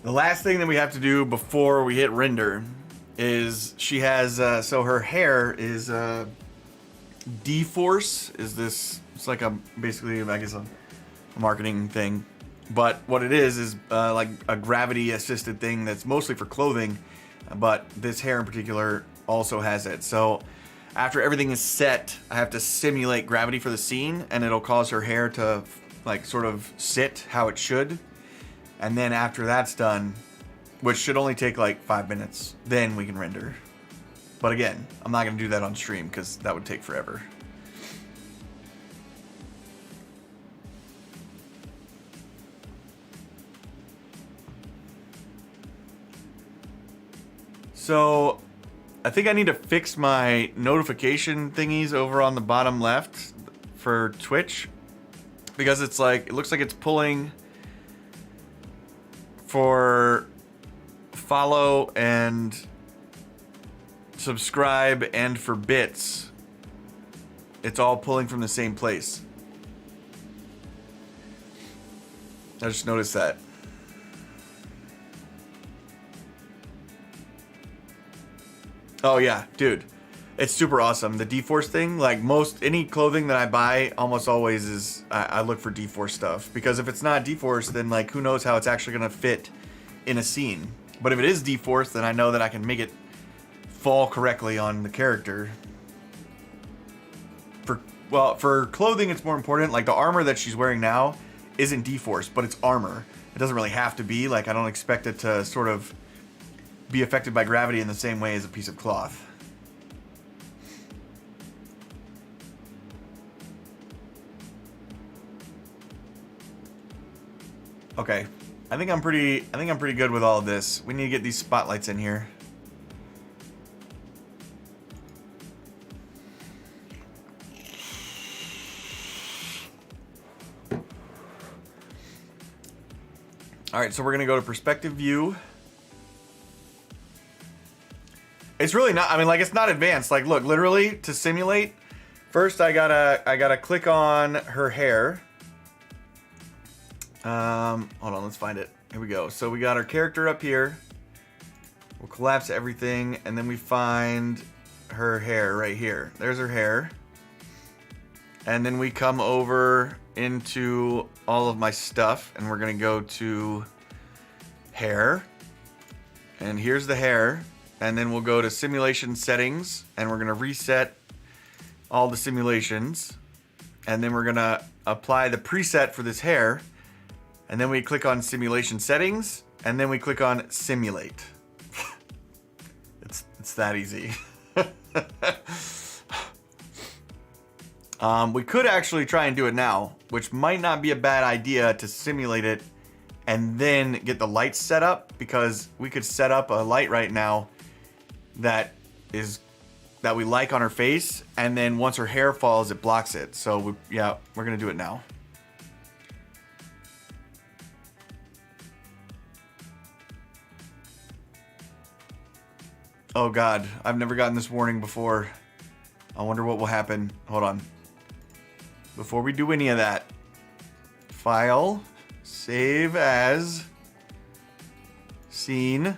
The last thing that we have to do before we hit render is she has, so her hair is, D-Force is this, it's like basically, I guess a marketing thing. But what it is like a gravity assisted thing that's mostly for clothing, but this hair in particular also has it. So after everything is set, I have to simulate gravity for the scene, and it'll cause her hair to like sort of sit how it should. And then after that's done, which should only take like 5 minutes, then we can render. But again, I'm not going to do that on stream because that would take forever. So I think I need to fix my notification thingies over on the bottom left for Twitch, because it's like, it looks like it's pulling for follow and subscribe and for bits. It's all pulling from the same place. I just noticed that. Oh yeah, dude. It's super awesome. The D-Force thing, like any clothing that I buy, almost always is, I look for D-Force stuff. Because if it's not D-Force, then like who knows how it's actually going to fit in a scene. But if it is D-Force, then I know that I can make it fall correctly on the character. For clothing, it's more important. Like the armor that she's wearing now isn't D-Force, but it's armor. It doesn't really have to be. Like I don't expect it to sort of be affected by gravity in the same way as a piece of cloth. Okay, I think I'm pretty good with all of this. We need to get these spotlights in here. All right, so we're gonna go to perspective view. It's really not, I mean, like, it's not advanced. Like, look, literally, to simulate, first I gotta click on her hair. Hold on, let's find it. Here we go. So we got our character up here. We'll collapse everything, and then we find her hair right here. There's her hair. And then we come over into all of my stuff, and we're gonna go to hair. And here's the hair. And then we'll go to simulation settings, and we're gonna reset all the simulations. And then we're gonna apply the preset for this hair. And then we click on simulation settings, and then we click on simulate. It's that easy. We could actually try and do it now, which might not be a bad idea to simulate it and then get the lights set up, because we could set up a light right now that we like on her face, and then once her hair falls, it blocks it. So we're gonna do it now. Oh God, I've never gotten this warning before. I wonder what will happen. Hold on. Before we do any of that, file, save as, scene,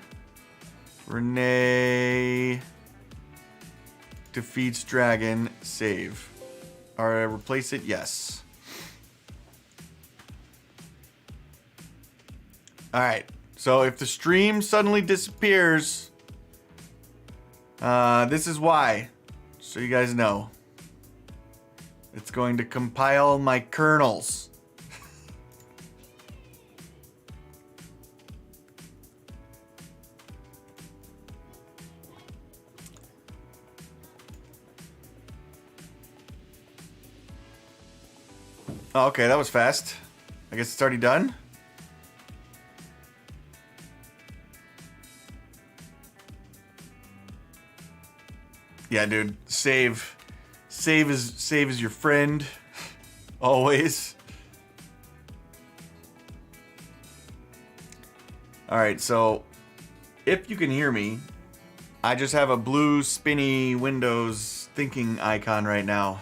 Renee defeats dragon, save. Or replace it, yes. Alright, so if the stream suddenly disappears, this is why. So you guys know. It's going to compile my kernels. Oh, okay, that was fast. I guess it's already done. Yeah, dude. Save is your friend. Always. Alright, so if you can hear me, I just have a blue spinny Windows thinking icon right now.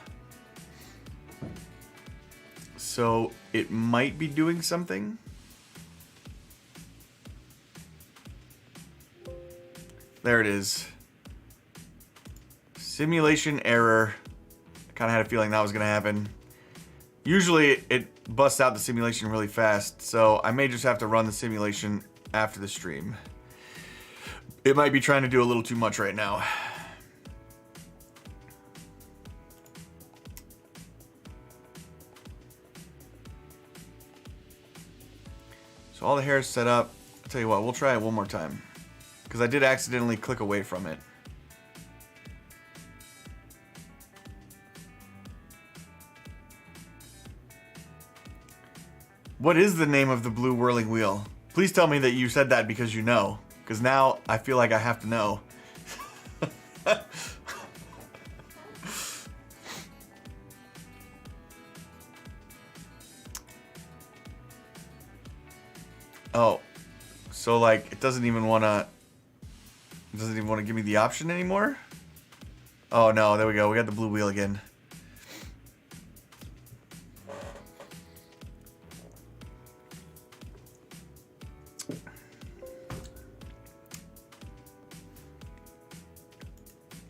So it might be doing something. There it is. Simulation error. I kind of had a feeling that was going to happen. Usually it busts out the simulation really fast, so I may just have to run the simulation after the stream. It might be trying to do a little too much right now. So all the hair is set up. I'll tell you what, we'll try it one more time, because I did accidentally click away from it. What is the name of the blue whirling wheel? Please tell me that you said that because you know, because now I feel like I have to know. Oh, so like it doesn't even want to give me the option anymore? Oh no, there we go. We got the blue wheel again.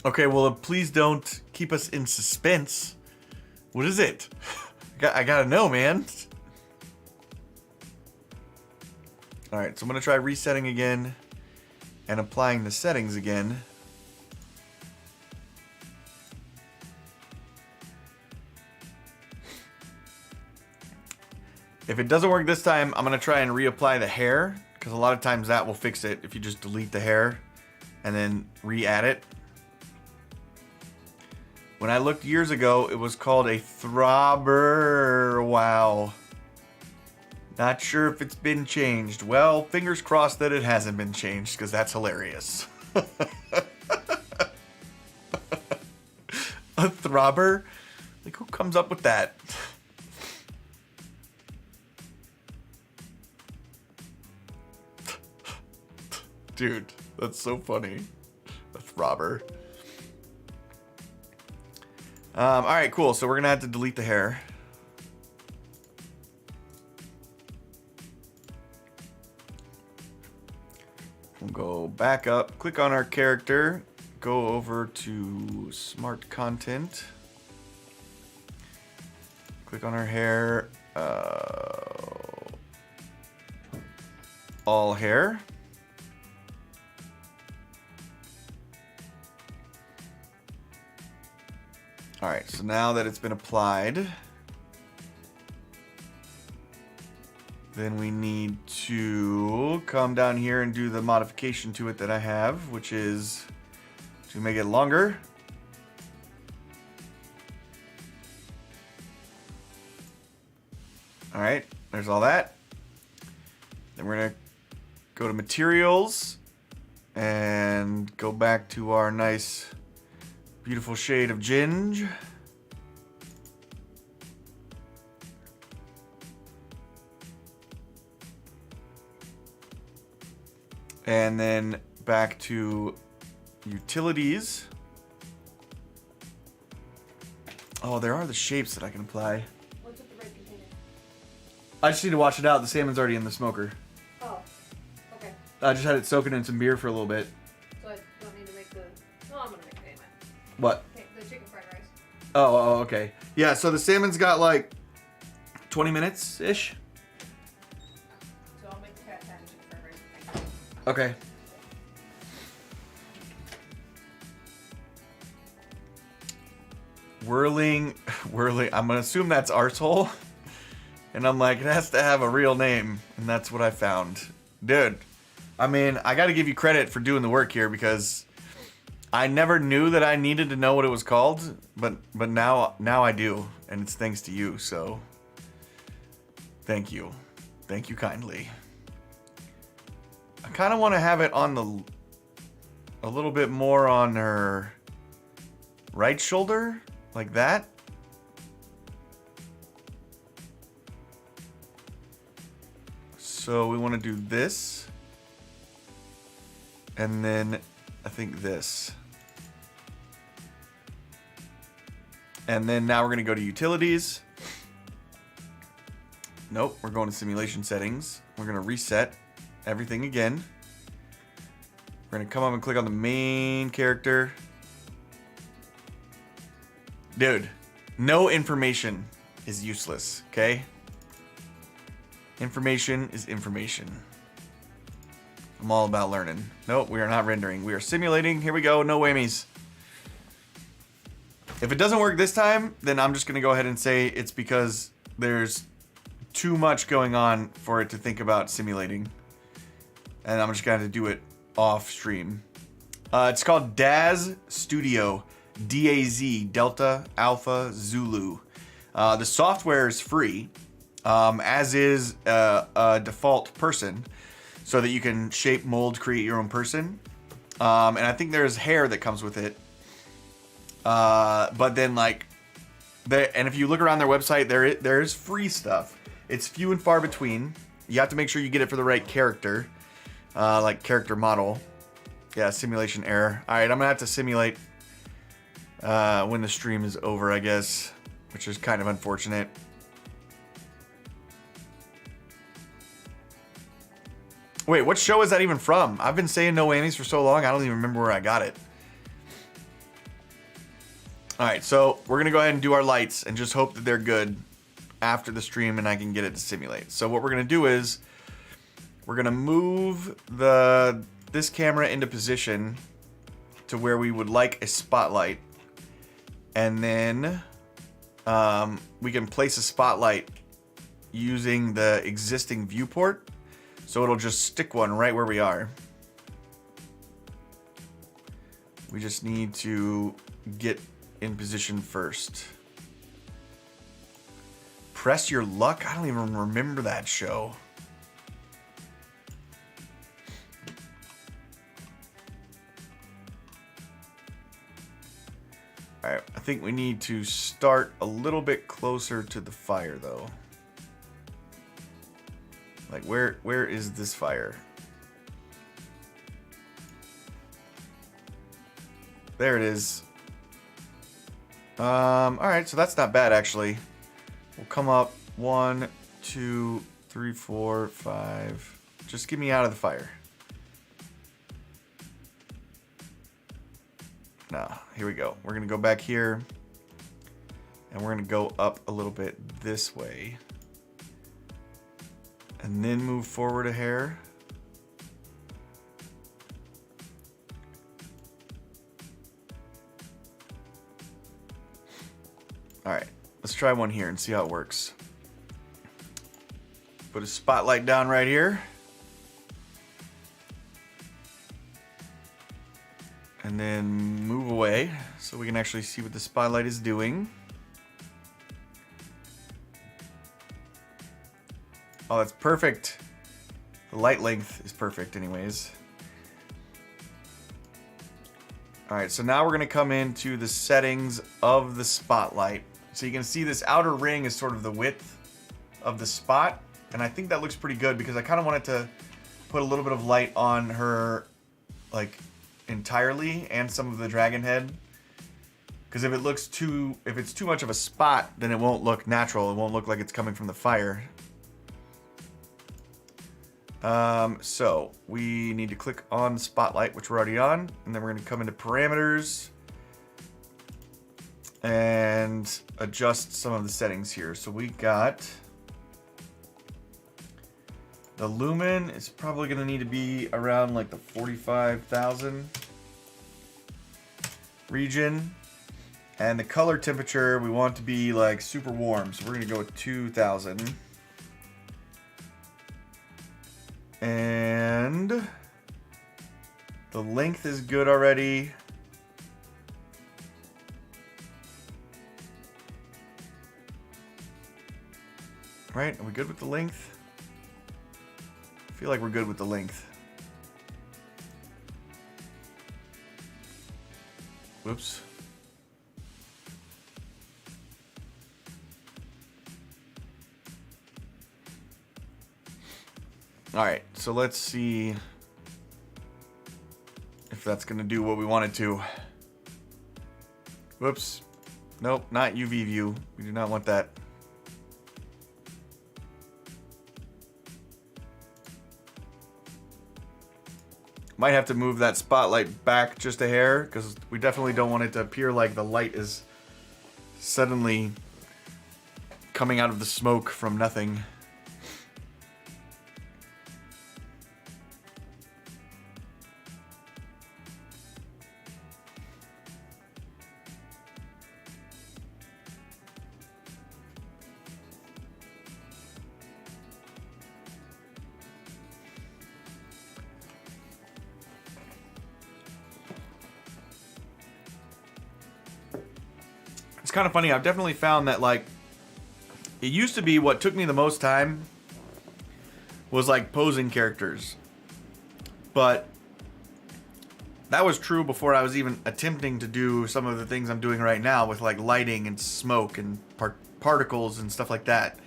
Okay, well, please don't keep us in suspense. What is it? I gotta know, man. All right, so I'm gonna try resetting again and applying the settings again. If it doesn't work this time, I'm gonna try and reapply the hair, because a lot of times that will fix it if you just delete the hair and then re-add it. When I looked years ago, it was called a throbber. Wow. Not sure if it's been changed. Well, fingers crossed that it hasn't been changed, because that's hilarious. A throbber? Like, who comes up with that? Dude, that's so funny. A throbber. All right, cool. So we're gonna have to delete the hair. We'll go back up, click on our character, go over to Smart Content, click on our hair, all hair. All right, so now that it's been applied, then we need to come down here and do the modification to it that I have, which is to make it longer. All right, there's all that. Then we're gonna go to materials and go back to our nice beautiful shade of ginge. And then back to utilities. Oh, there are the shapes that I can apply. What's with the red container? I just need to wash it out. The salmon's already in the smoker. Oh, okay. I just had it soaking in some beer for a little bit. So I don't need to make the... No, I'm gonna make it anyway. What? Okay, the chicken fried rice. Oh, okay. Yeah, so the salmon's got like 20 minutes-ish. So I'll make the fat patty chicken fried rice. Okay. Whirling. I'm gonna assume that's arsehole. And I'm like, it has to have a real name. And that's what I found. Dude, I mean, I gotta give you credit for doing the work here, because I never knew that I needed to know what it was called, but now I do, and it's thanks to you, so thank you kindly. I kind of want to have it on a little bit more on her right shoulder, like that. So we want to do this, and then I think this. And then now we're going to go to utilities. Nope, we're going to simulation settings. We're going to reset everything again. We're going to come up and click on the main character. Dude, no information is useless, okay? Information is information. I'm all about learning. Nope, we are not rendering. We are simulating. Here we go. No whammies. If it doesn't work this time, then I'm just going to go ahead and say it's because there's too much going on for it to think about simulating. And I'm just going to do it off stream. It's called DAZ Studio. DAZ, Delta Alpha Zulu. The software is free, as is a default person, so that you can shape, mold, create your own person. And I think there's hair that comes with it. But then, like, and if you look around their website, there is free stuff. It's few and far between. You have to make sure you get it for the right character, like character model. Yeah, simulation error. All right, I'm gonna have to simulate when the stream is over, I guess, which is kind of unfortunate. Wait, what show is that even from? I've been saying no whammies for so long, I don't even remember where I got it. Alright, so we're going to go ahead and do our lights and just hope that they're good after the stream and I can get it to simulate. So what we're going to do is we're going to move this camera into position to where we would like a spotlight. And then we can place a spotlight using the existing viewport. So it'll just stick one right where we are. We just need to get in position first. Press Your Luck? I don't even remember that show. Alright, I think we need to start a little bit closer to the fire though. Like where is this fire? There it is. Alright, so that's not bad actually. We'll come up 1, 2, 3, 4, 5. Just get me out of the fire. Nah, here we go. We're gonna go back here and we're gonna go up a little bit this way. And then move forward a hair. Alright, let's try one here and see how it works. Put a spotlight down right here. And then move away so we can actually see what the spotlight is doing. Oh, that's perfect. The light length is perfect anyways. Alright, so now we're going to come into the settings of the spotlight. So you can see this outer ring is sort of the width of the spot. And I think that looks pretty good because I kind of wanted to put a little bit of light on her, like, entirely and some of the dragon head. Because if it's too much of a spot, then it won't look natural. It won't look like it's coming from the fire. So we need to click on spotlight, which we're already on, and then we're going to come into parameters and adjust some of the settings here. So we got the lumen is probably going to need to be around like the 45,000 region, and the color temperature we want to be like super warm, so we're going to go with 2,000. And the length is good already. Right, are we good with the length? I feel like we're good with the length. Whoops. Alright, so let's see if that's going to do what we want it to. Whoops. Nope, not UV view. We do not want that. Might have to move that spotlight back just a hair, because we definitely don't want it to appear like the light is suddenly coming out of the smoke from nothing. It's kind of funny. I've definitely found that, like, it used to be what took me the most time was like posing characters, but that was true before I was even attempting to do some of the things I'm doing right now with like lighting and smoke and particles and stuff like that.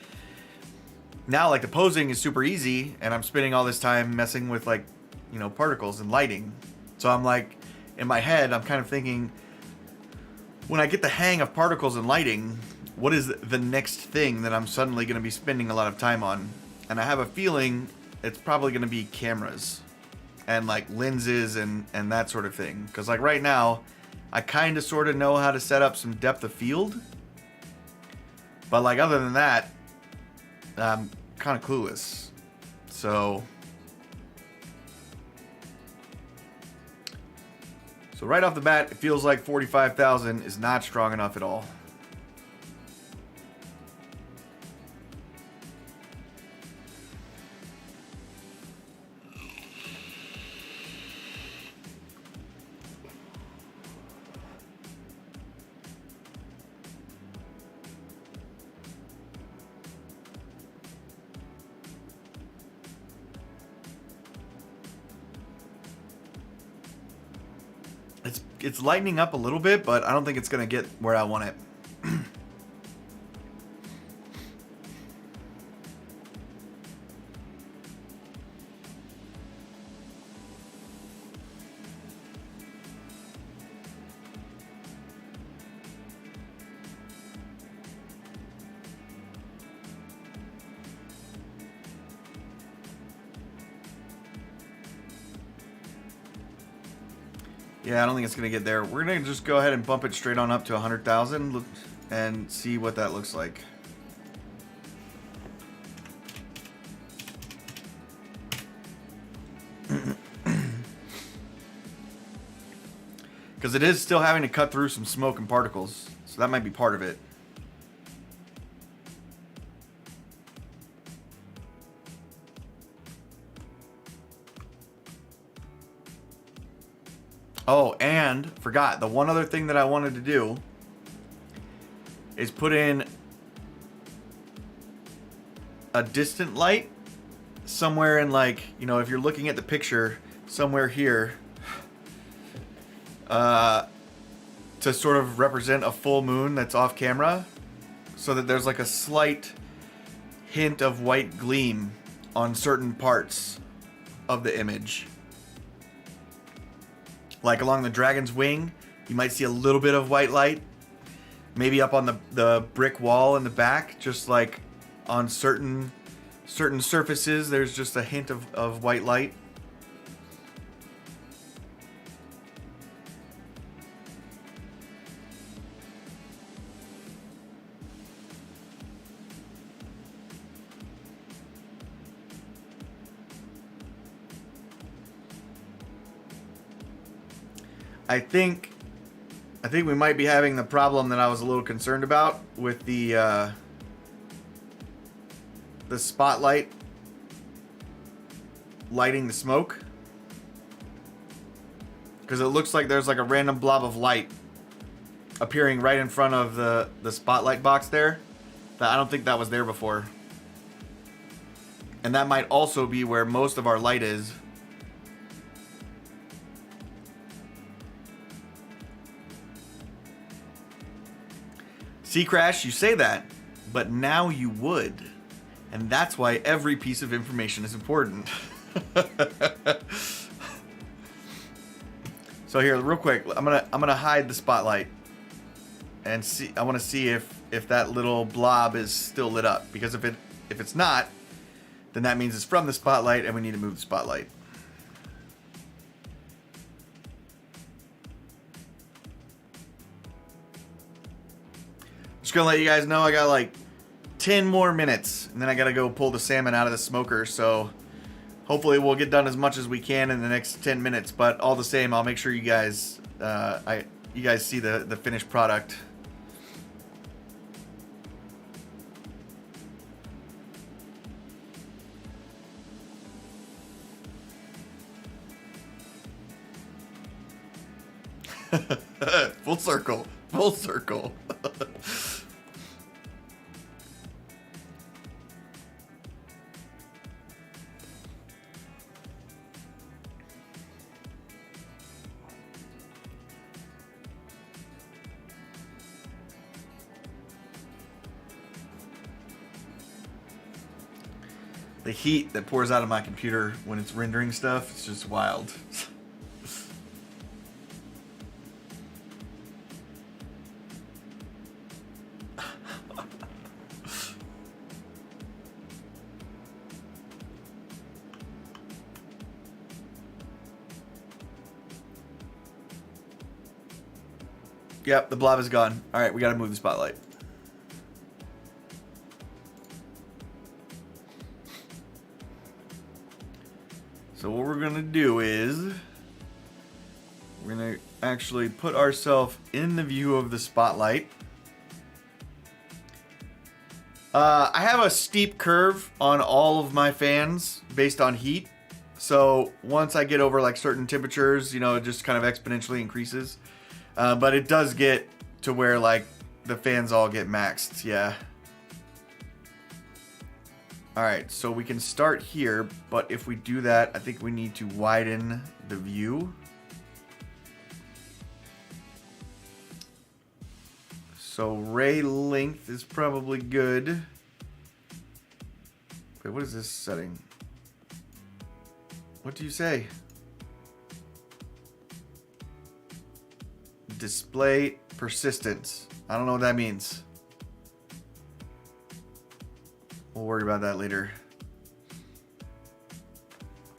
Now, like, the posing is super easy, and I'm spending all this time messing with, like, you know, particles and lighting. So I'm like, in my head, I'm kind of thinking, when I get the hang of particles and lighting, what is the next thing that I'm suddenly going to be spending a lot of time on? And I have a feeling it's probably going to be cameras and like lenses and that sort of thing. Because like right now, I kind of sort of know how to set up some depth of field. But like other than that, I'm kind of clueless. So right off the bat, it feels like 45,000 is not strong enough at all. It's lightening up a little bit, but I don't think it's going to get where I want it. Yeah, I don't think it's going to get there. We're going to just go ahead and bump it straight on up to 100,000 and see what that looks like. Because it is still having to cut through some smoke and particles, so that might be part of it. Oh, and forgot, the one other thing that I wanted to do is put in a distant light somewhere in, like, you know, if you're looking at the picture somewhere here, to sort of represent a full moon that's off camera, so that there's like a slight hint of white gleam on certain parts of the image. Like along the dragon's wing, you might see a little bit of white light. Maybe up on the brick wall in the back, just like on certain surfaces, there's just a hint of white light. I think we might be having the problem that I was a little concerned about with the spotlight lighting the smoke, because it looks like there's like a random blob of light appearing right in front of the spotlight box there. That I don't think that was there before, and that might also be where most of our light is. See, Crash, you say that, but now you would. And that's why every piece of information is important. So here, real quick, I'm gonna hide the spotlight and see. I want to see if that little blob is still lit up, because if it's not, then that means it's from the spotlight and we need to move the spotlight. Just gonna let you guys know I got like 10 more minutes and then I gotta go pull the salmon out of the smoker, so hopefully we'll get done as much as we can in the next 10 minutes, but all the same, I'll make sure you guys you guys see the finished product. Full circle. Full circle. The heat that pours out of my computer when it's rendering stuff, it's just wild. Yep, the blob is gone. All right, we got to move the spotlight. So what we're going to do is we're going to actually put ourselves in the view of the spotlight. I have a steep curve on all of my fans based on heat. So once I get over like certain temperatures, you know, it just kind of exponentially increases. But it does get to where like the fans all get maxed. Yeah. All right, so we can start here, but if we do that, I think we need to widen the view. So ray length is probably good. Wait, what is this setting? What do you say? Display persistence. I don't know what that means. We'll worry about that later.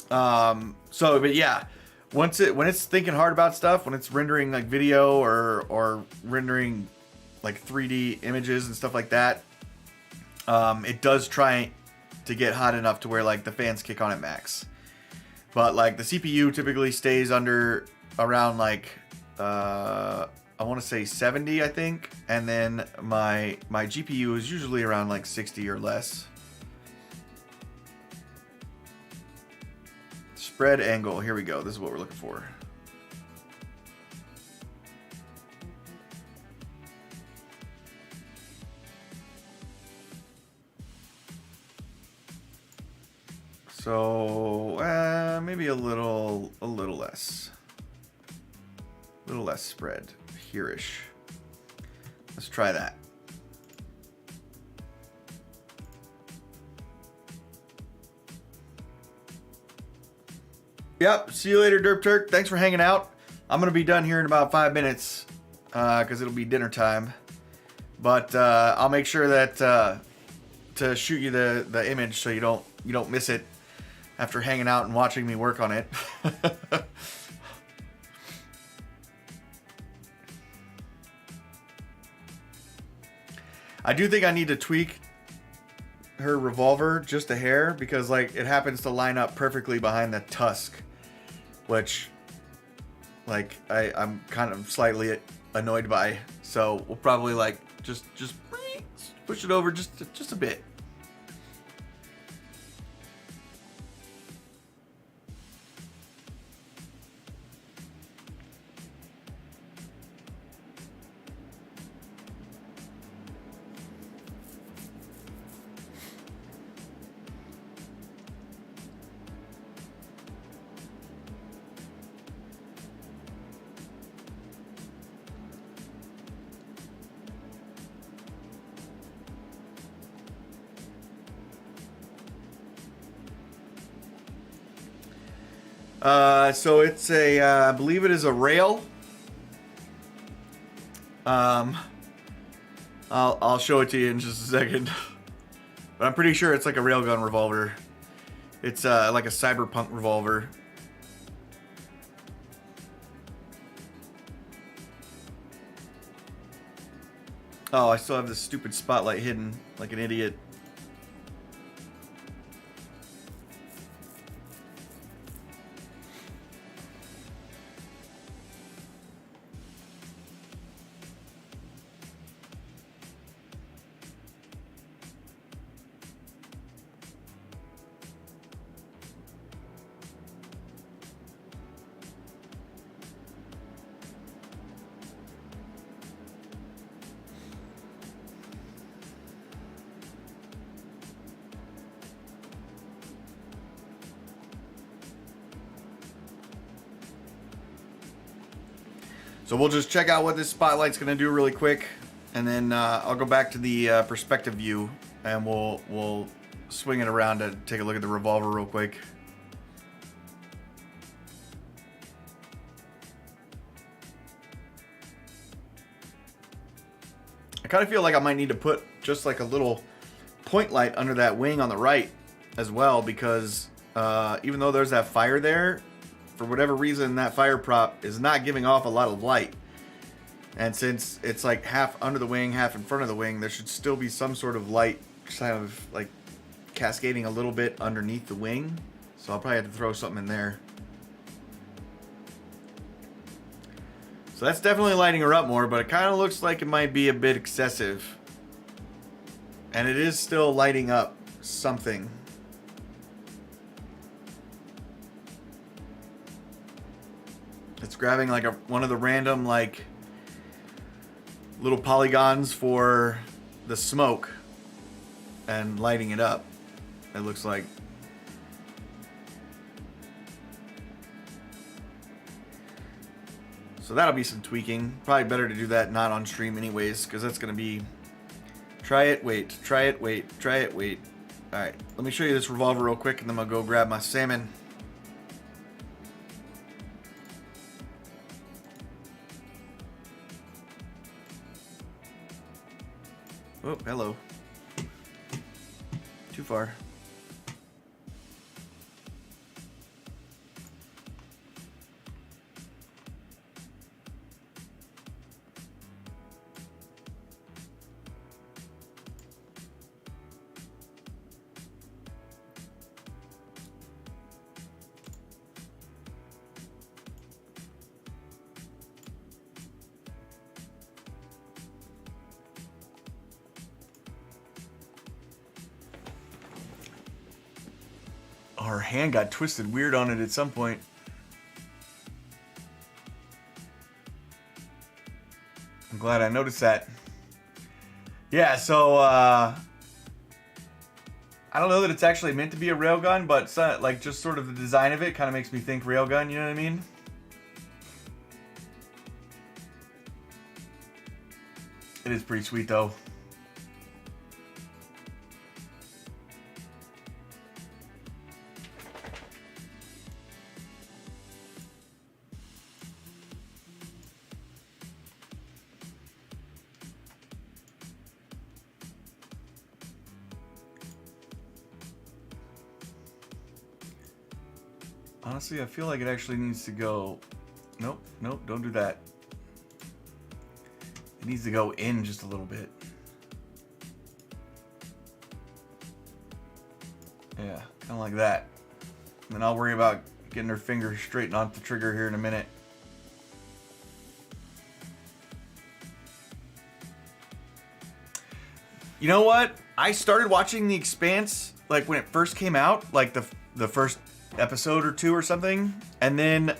But yeah, when it's thinking hard about stuff, when it's rendering like video or rendering like 3D images and stuff like that, it does try to get hot enough to where like the fans kick on at max. But like the CPU typically stays under around like I want to say 70, I think, and then my GPU is usually around like 60 or less. Spread angle, here we go. This is what we're looking for. So maybe a little less. A little less spread here-ish. Let's try that. Yep, see you later, Derp Turk. Thanks for hanging out. I'm going to be done here in about 5 minutes because it'll be dinner time. But I'll make sure that to shoot you the image so you don't miss it after hanging out and watching me work on it. I do think I need to tweak her revolver just a hair because like it happens to line up perfectly behind the tusk, which like I'm kind of slightly annoyed by. So we'll probably like just push it over just a bit. So it's a, I believe it is a rail. I'll show it to you in just a second. But I'm pretty sure it's like a railgun revolver. It's like a cyberpunk revolver. Oh, I still have this stupid spotlight hidden like an idiot. So we'll just check out what this spotlight's going to do really quick, and then I'll go back to the perspective view, and we'll swing it around to take a look at the revolver real quick. I kind of feel like I might need to put just like a little point light under that wing on the right as well, because even though there's that fire there, for whatever reason, that fire prop is not giving off a lot of light. And since it's like half under the wing, half in front of the wing, there should still be some sort of light kind of like cascading a little bit underneath the wing. So I'll probably have to throw something in there. So that's definitely lighting her up more, but it kind of looks like it might be a bit excessive. And it is still lighting up something. It's grabbing like one of the random like little polygons for the smoke and lighting it up. It looks like. So that'll be some tweaking. Probably better to do that not on stream anyways, because that's going to be try it, wait, try it, wait, try it, wait. All right, let me show you this revolver real quick, and then I'll go grab my salmon. Oh, hello. Too far. Her hand got twisted weird on it at some point. I'm glad I noticed that. Yeah, so I don't know that it's actually meant to be a railgun, but like just sort of the design of it kind of makes me think railgun, you know what I mean? It is pretty sweet though. Honestly, I feel like it actually needs to go... Nope, nope, don't do that. It needs to go in just a little bit. Yeah, kind of like that. And then I'll worry about getting her finger straightened off the trigger here in a minute. You know what? I started watching The Expanse like when it first came out, like the first episode or two or something, and then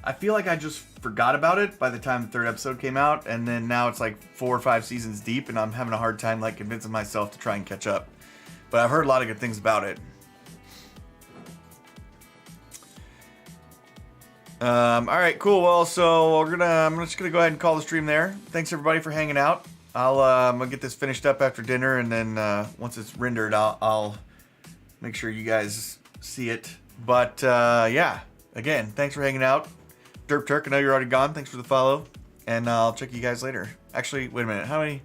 I feel like I just forgot about it by the time the third episode came out, and then now it's like 4 or 5 seasons deep, and I'm having a hard time like convincing myself to try and catch up. But I've heard a lot of good things about it. All right, cool. Well, so I'm just gonna go ahead and call the stream there. Thanks everybody for hanging out. I'm gonna get this finished up after dinner, and then once it's rendered, I'll make sure you guys see it. But yeah, again, thanks for hanging out. Derp Turk, I know you're already gone. Thanks for the follow, and I'll check you guys later. Actually, wait a minute. How many